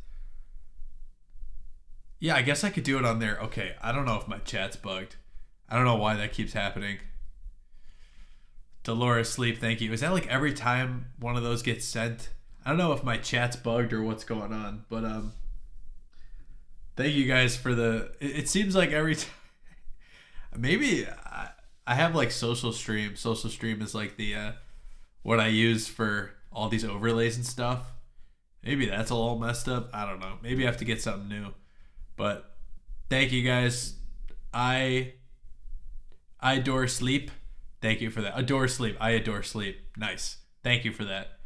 yeah, I guess I could do it on there. Okay, I don't know if my chat's bugged. I don't know why that keeps happening. Dolores Sleep, thank you. Is that like every time one of those gets sent? I don't know if my chat's bugged or what's going on, but thank you guys for the... It seems like every time... Maybe I have like Social Stream. Social Stream is like the what I use for all these overlays and stuff. Maybe that's all messed up. I don't know. Maybe I have to get something new. But thank you guys. I adore sleep. Thank you for that. Adore sleep. I adore sleep. Nice. Thank you for that.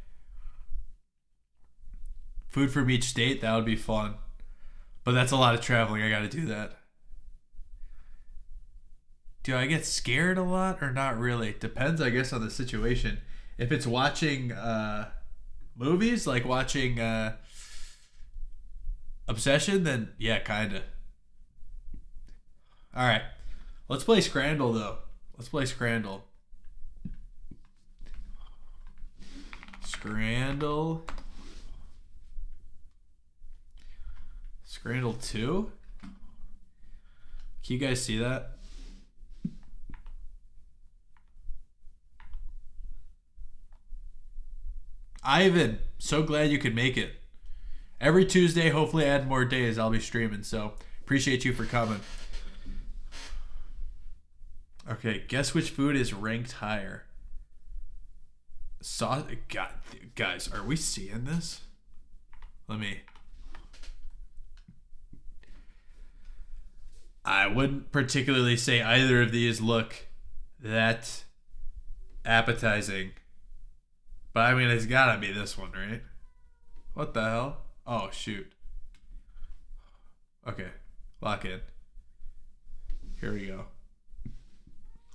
Food from each state. That would be fun. But that's a lot of traveling. I got to do that. Do I get scared a lot or not really? Depends, I guess, on the situation. If it's watching movies, like watching Obsession, then yeah, kind of. All right. Let's play Scrandle, though. Let's play Scrandle. Scrandle 2? Can you guys see that? Ivan, so glad you could make it. Every Tuesday, hopefully add more days, I'll be streaming, so appreciate you for coming. Okay, guess which food is ranked higher? God, guys, are we seeing this? I wouldn't particularly say either of these look that appetizing. But I mean, it's gotta be this one, right? What the hell? Oh, shoot. Okay, lock in. Here we go.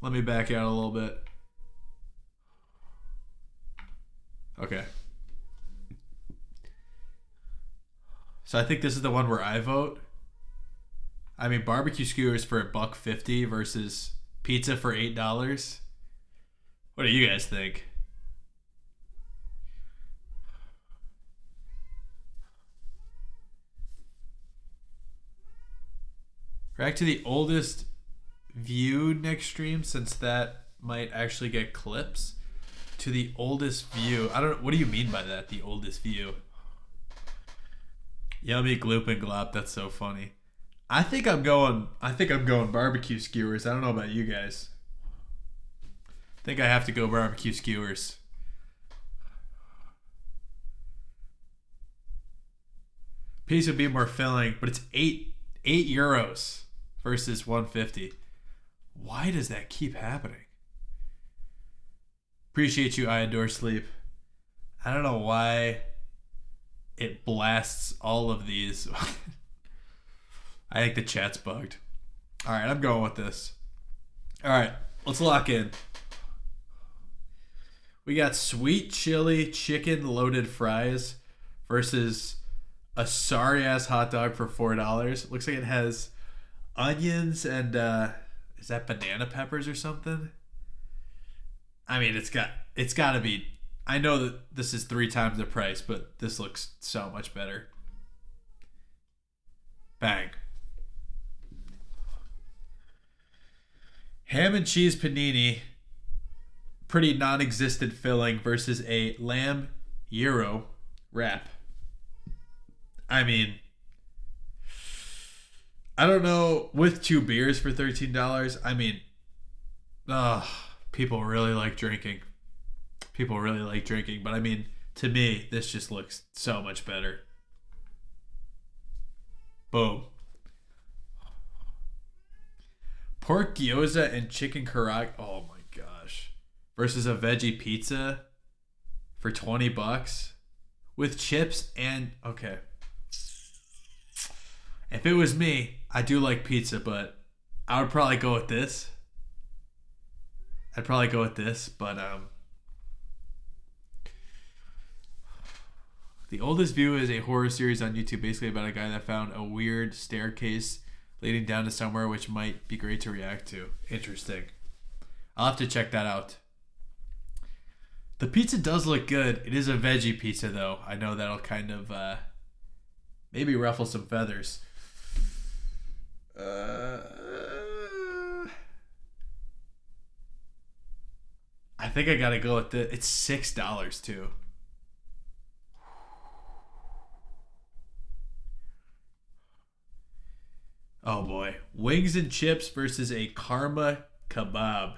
Let me back out a little bit. Okay. So I think this is the one where I vote. I mean, barbecue skewers for $1.50 versus pizza for $8. What do you guys think? Back to the oldest viewed next stream, since that might actually get clips. To the oldest view. I don't. What do you mean by that? The oldest view. Yummy gloop and glop. That's so funny. I think I'm going barbecue skewers. I don't know about you guys. I think I have to go barbecue skewers. Piece would be more filling, but it's €8. versus 150. Why does that keep happening? Appreciate you, I Adore Sleep. I don't know why it blasts all of these. I think the chat's bugged. All right, I'm going with this. All right, let's lock in. We got sweet chili chicken loaded fries versus a sorry ass hot dog for $4. Looks like it has onions and is that banana peppers or something? I mean, it's got to be. I know that this is 3 times the price, but this looks so much better. Bang. Ham and cheese panini, pretty non-existent filling versus a lamb gyro wrap. I mean, I don't know, with 2 beers for $13, I mean, people really like drinking. People really like drinking, but I mean, to me, this just looks so much better. Boom. Pork gyoza and chicken karaage. Oh my gosh. Versus a veggie pizza for $20 with chips and okay. If it was me, I do like pizza, but I would probably go with this. But the Oldest View is a horror series on YouTube, basically about a guy that found a weird staircase leading down to somewhere, which might be great to react to. Interesting. I'll have to check that out. The pizza does look good. It is a veggie pizza, though. I know that'll kind of maybe ruffle some feathers. I think I gotta go with the. It's $6 too. Oh boy. Wings and chips versus a karma kebab.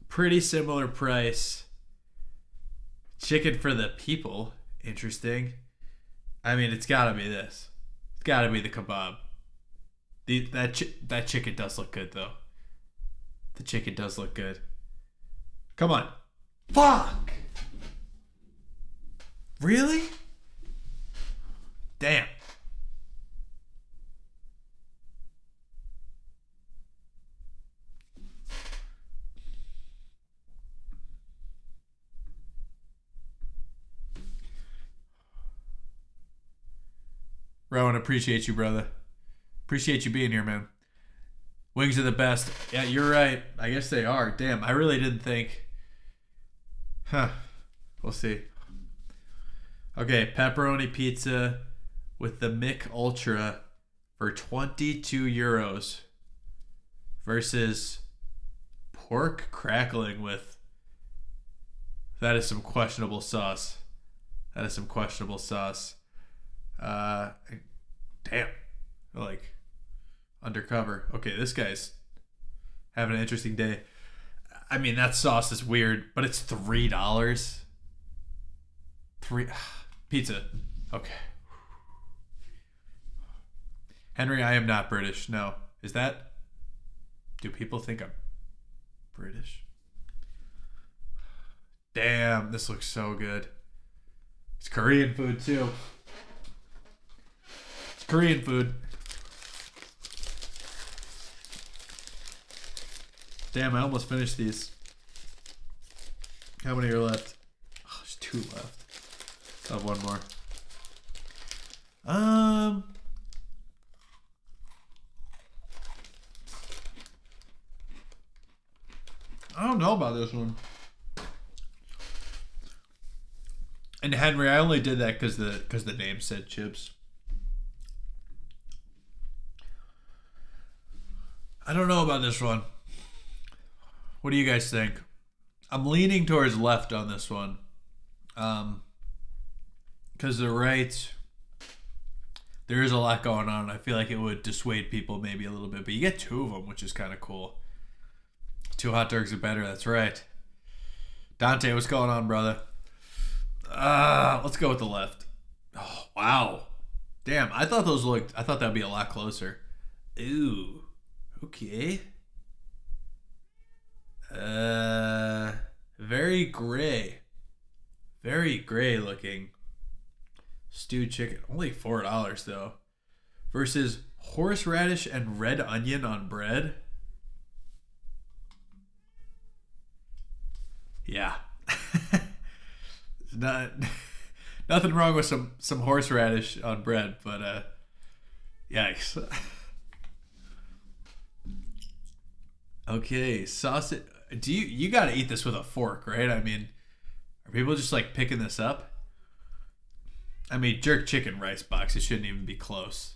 Pretty similar price. Chicken for the people. Interesting. I mean, it's gotta be this. It's gotta be the kebab. That chicken does look good, though. The chicken does look good. Come on. Fuck! Really? Damn. Rowan, appreciate you, brother. Appreciate you being here, man. Wings are the best. Yeah, you're right. I guess they are. Damn, I really didn't think. Huh. We'll see. Okay, pepperoni pizza with the Mick Ultra for €22 versus pork crackling with. That is some questionable sauce. Damn. Like, undercover. Okay, this guy's having an interesting day. I mean, that sauce is weird, but it's $3. Pizza. Okay. Henry, I am not British. No. Is that? Do people think I'm British? Damn, this looks so good. It's Korean food too. Korean food. Damn, I almost finished these. How many are left? Oh, there's 2 left. I'll have one more. I don't know about this one. And Henry, I only did that because the name said chips. I don't know about this one. What do you guys think? I'm leaning towards left on this one. Because the right, there is a lot going on. I feel like it would dissuade people maybe a little bit. But you get 2 of them, which is kind of cool. 2 hot dogs are better. That's right. Dante, what's going on, brother? Let's go with the left. Oh, wow. Damn, I thought that'd be a lot closer. Ooh. Okay. Very gray. Very gray looking. Stewed chicken. Only $4 though. Versus horseradish and red onion on bread. Yeah. It's nothing wrong with some horseradish on bread, but yikes. Okay, sausage. You got to eat this with a fork, right? I mean, are people just like picking this up? I mean, jerk chicken rice box. It shouldn't even be close.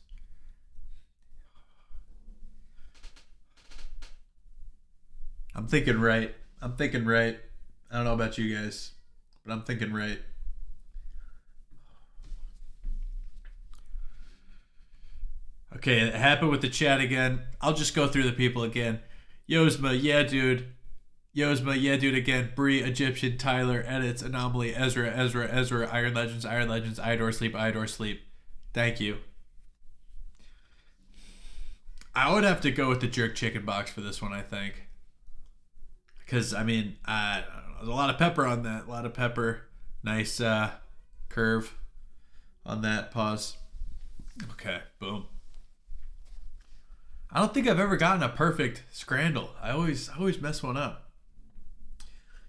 I'm thinking right. I don't know about you guys, but I'm thinking right. Okay, it happened with the chat again. I'll just go through the people again. Yozma, yeah, dude. Yozma, yeah, dude, again. Bree, Egyptian, Tyler, Edits, Anomaly, Ezra, Iron Legends, Idor Sleep. Thank you. I would have to go with the jerk chicken box for this one, I think. Because, I mean, I don't know, there's a lot of pepper on that. A lot of pepper. Nice curve on that. Pause. Okay, boom. I don't think I've ever gotten a perfect scrandle. I always mess one up.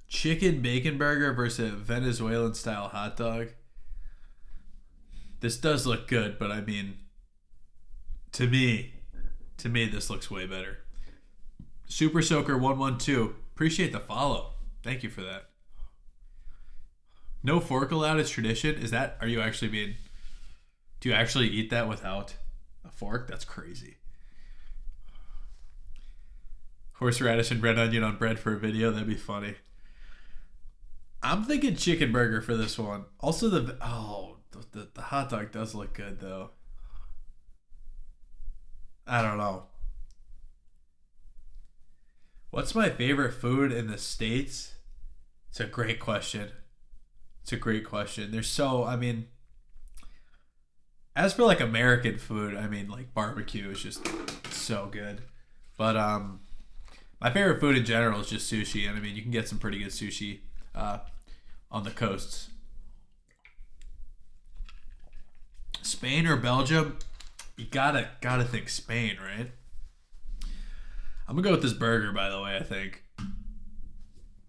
Chicken bacon burger versus Venezuelan style hot dog. This does look good, but I mean, to me, this looks way better. Super Soaker 112. Appreciate the follow. Thank you for that. No fork allowed is tradition. Do you actually eat that without a fork? That's crazy. Horseradish and red onion on bread for a video. That'd be funny. I'm thinking chicken burger for this one. Also, the hot dog does look good, though. I don't know. What's my favorite food in the States? It's a great question. As for like American food, I mean, like barbecue is just so good. But my favorite food in general is just sushi, and I mean, you can get some pretty good sushi on the coasts. Spain or Belgium? You gotta think Spain, right? I'm gonna go with this burger, by the way, I think.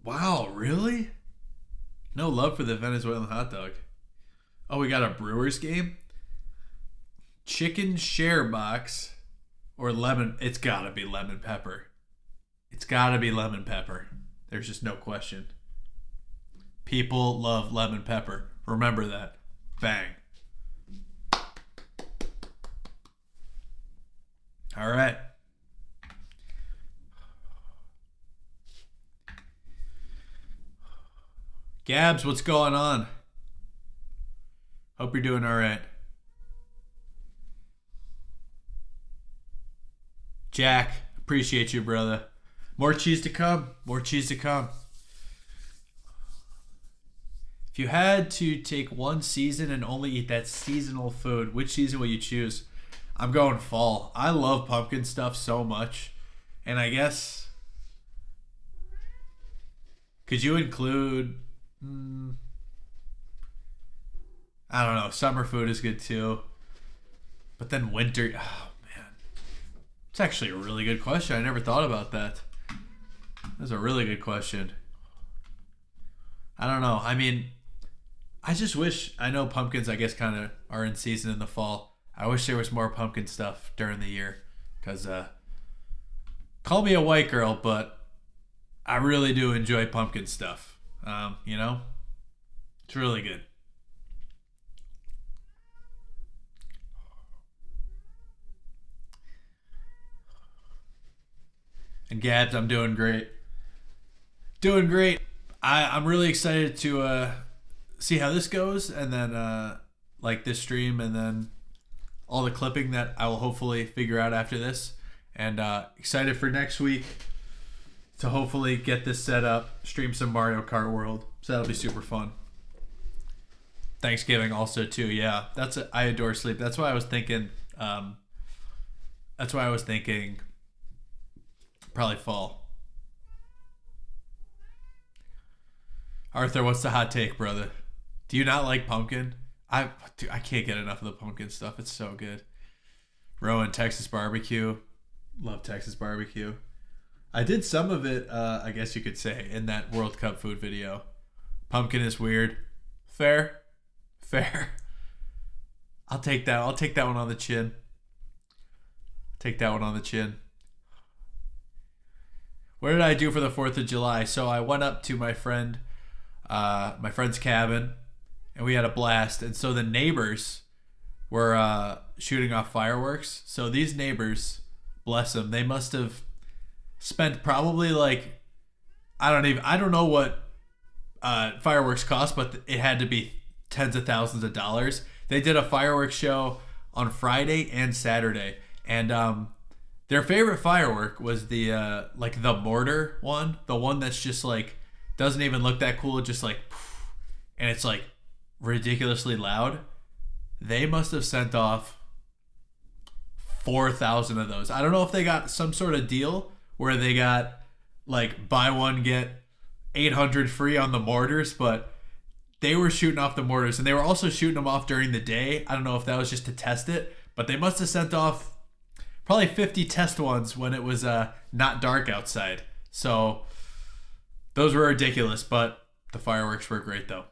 Wow, really? No love for the Venezuelan hot dog. Oh, we got a Brewers game? Chicken share box or lemon? It's gotta be lemon pepper. There's just no question. People love lemon pepper. Remember that. Bang. All right. Gabs, what's going on? Hope you're doing all right. Jack, appreciate you, brother. More cheese to come. If you had to take one season and only eat that seasonal food, which season will you choose? I'm going fall. I love pumpkin stuff so much. And I guess, could you include, I don't know, summer food is good too. But then winter, oh man. It's actually a really good question. I never thought about that. That's a really good question. I don't know. I mean, I just wish, I know pumpkins, I guess, kind of are in season in the fall. I wish there was more pumpkin stuff during the year. Because, call me a white girl, but I really do enjoy pumpkin stuff. You know? It's really good. And Gabs, I'm doing great. I'm really excited to see how this goes, and then like this stream, and then all the clipping that I will hopefully figure out after this. And excited for next week to hopefully get this set up, stream some Mario Kart World. So that'll be super fun. Thanksgiving also too. Yeah, I adore sleep. That's why I was thinking. That's why I was thinking. Probably fall. Arthur, what's the hot take, brother? Do you not like pumpkin? I can't get enough of the pumpkin stuff. It's so good. Rowan, Texas barbecue. Love Texas barbecue. I did some of it, I guess you could say, in that World Cup food video. Pumpkin is weird. Fair. I'll take that. I'll take that one on the chin. Take that one on the chin. What did I do for the 4th of July? So I went up to my friend's cabin, and we had a blast. And so the neighbors were shooting off fireworks. So these neighbors, bless them, they must have spent probably like, I don't know what fireworks cost, but it had to be tens of thousands of dollars. They did a fireworks show on Friday and Saturday, and their favorite firework was the like the mortar one, the one that's just like doesn't even look that cool, just like, and it's like ridiculously loud. They must have sent off 4,000 of those. I don't know if they got some sort of deal where they got like buy one get 800 free on the mortars, but they were shooting off the mortars, and they were also shooting them off during the day. I don't know if that was just to test it, but they must have sent off probably 50 test ones when it was not dark outside. So those were ridiculous, but the fireworks were great though.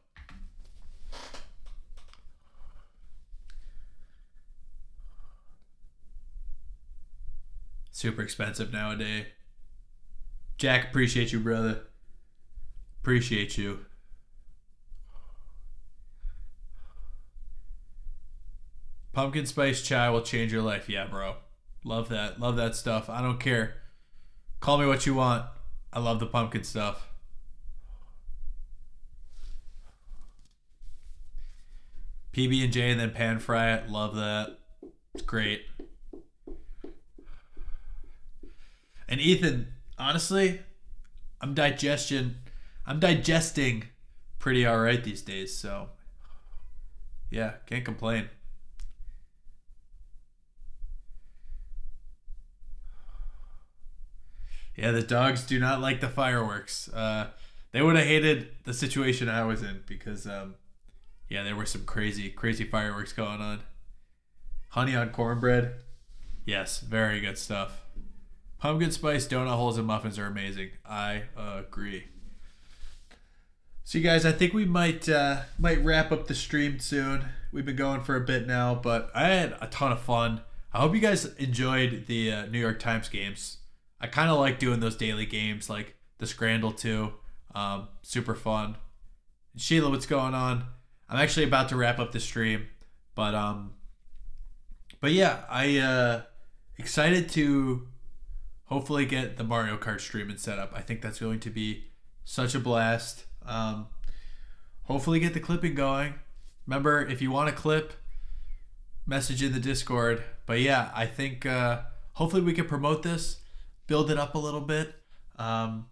Super expensive nowadays. Jack, appreciate you, brother. Appreciate you. Pumpkin spice chai will change your life. Yeah, bro. Love that. Love that stuff. I don't care. Call me what you want. I love the pumpkin stuff. PB&J and then pan fry it. Love that. It's great. And Ethan, honestly, I'm digesting pretty all right these days. So, yeah, can't complain. Yeah, the dogs do not like the fireworks. They would have hated the situation I was in because, yeah, there were some crazy fireworks going on. Honey on cornbread. Yes, very good stuff. Pumpkin spice donut holes and muffins are amazing. I agree. So you guys, I think we might wrap up the stream soon. We've been going for a bit now, but I had a ton of fun. I hope you guys enjoyed the New York Times games. I kind of like doing those daily games, like the Scrandle 2. Super fun. Sheila, what's going on? I'm actually about to wrap up the stream, but yeah, I excited to hopefully get the Mario Kart stream and set up. I think that's going to be such a blast. Hopefully get the clipping going. Remember, if you want a clip, message in the Discord. But yeah, I think hopefully we can promote this, build it up a little bit, and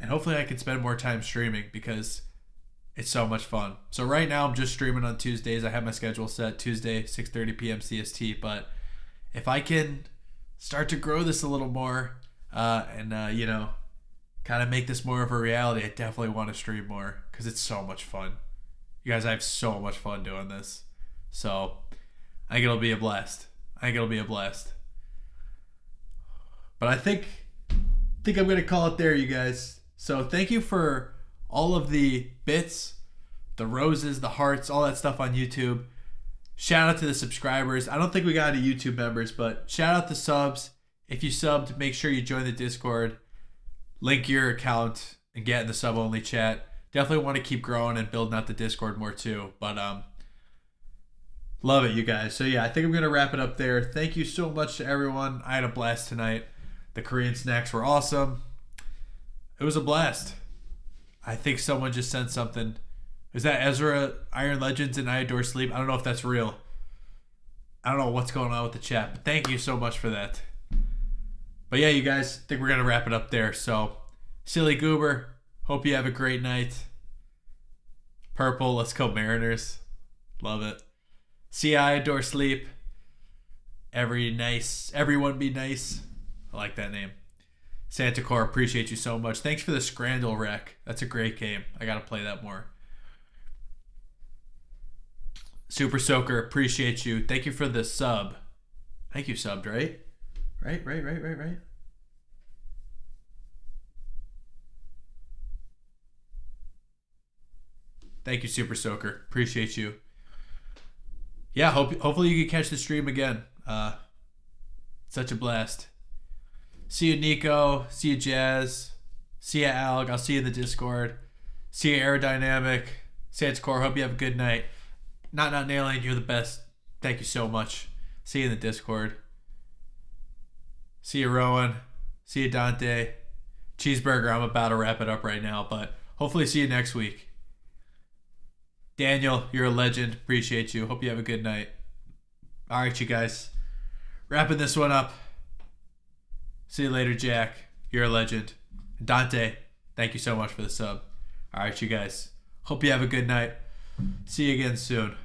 hopefully I can spend more time streaming because it's so much fun. So right now I'm just streaming on Tuesdays. I have my schedule set Tuesday, 6:30 p.m. CST. But if I can start to grow this a little more and kind of make this more of a reality, I definitely want to stream more because it's so much fun. You guys, I have so much fun doing this. So I think it'll be a blast. But I think I'm going to call it there, you guys. So thank you for all of the bits, the roses, the hearts, all that stuff on YouTube. Shout out to the subscribers. I don't think we got any YouTube members, but shout out to subs. If you subbed, make sure you join the Discord. Link your account and get in the sub-only chat. Definitely want to keep growing and building out the Discord more too. But love it, you guys. So yeah, I think I'm going to wrap it up there. Thank you so much to everyone. I had a blast tonight. The Korean snacks were awesome. It was a blast. I think someone just sent something. Is that Ezra, Iron Legends, and I Adore Sleep? I don't know if that's real. I don't know what's going on with the chat, but thank you so much for that. But yeah, you guys, I think we're going to wrap it up there. So, Silly Goober, hope you have a great night. Purple, let's go Mariners. Love it. See, I adore sleep. Everyone be nice. I like that name. Santa Core, appreciate you so much. Thanks for the Scrandle Wreck. That's a great game. I gotta play that more. Super Soaker, appreciate you. Thank you for the sub. Thank you, subbed, right? Right. Thank you, Super Soaker. Appreciate you. Yeah, hopefully you can catch the stream again. Such a blast. See you, Nico. See you, Jazz. See you, Alec. I'll see you in the Discord. See you, Aerodynamic. Santa Core, hope you have a good night. Not nailing, you're the best. Thank you so much. See you in the Discord. See you, Rowan. See you, Dante. Cheeseburger, I'm about to wrap it up right now, but hopefully see you next week. Daniel, you're a legend. Appreciate you. Hope you have a good night. All right, you guys. Wrapping this one up. See you later, Jack. You're a legend. Dante, thank you so much for the sub. All right, you guys. Hope you have a good night. See you again soon.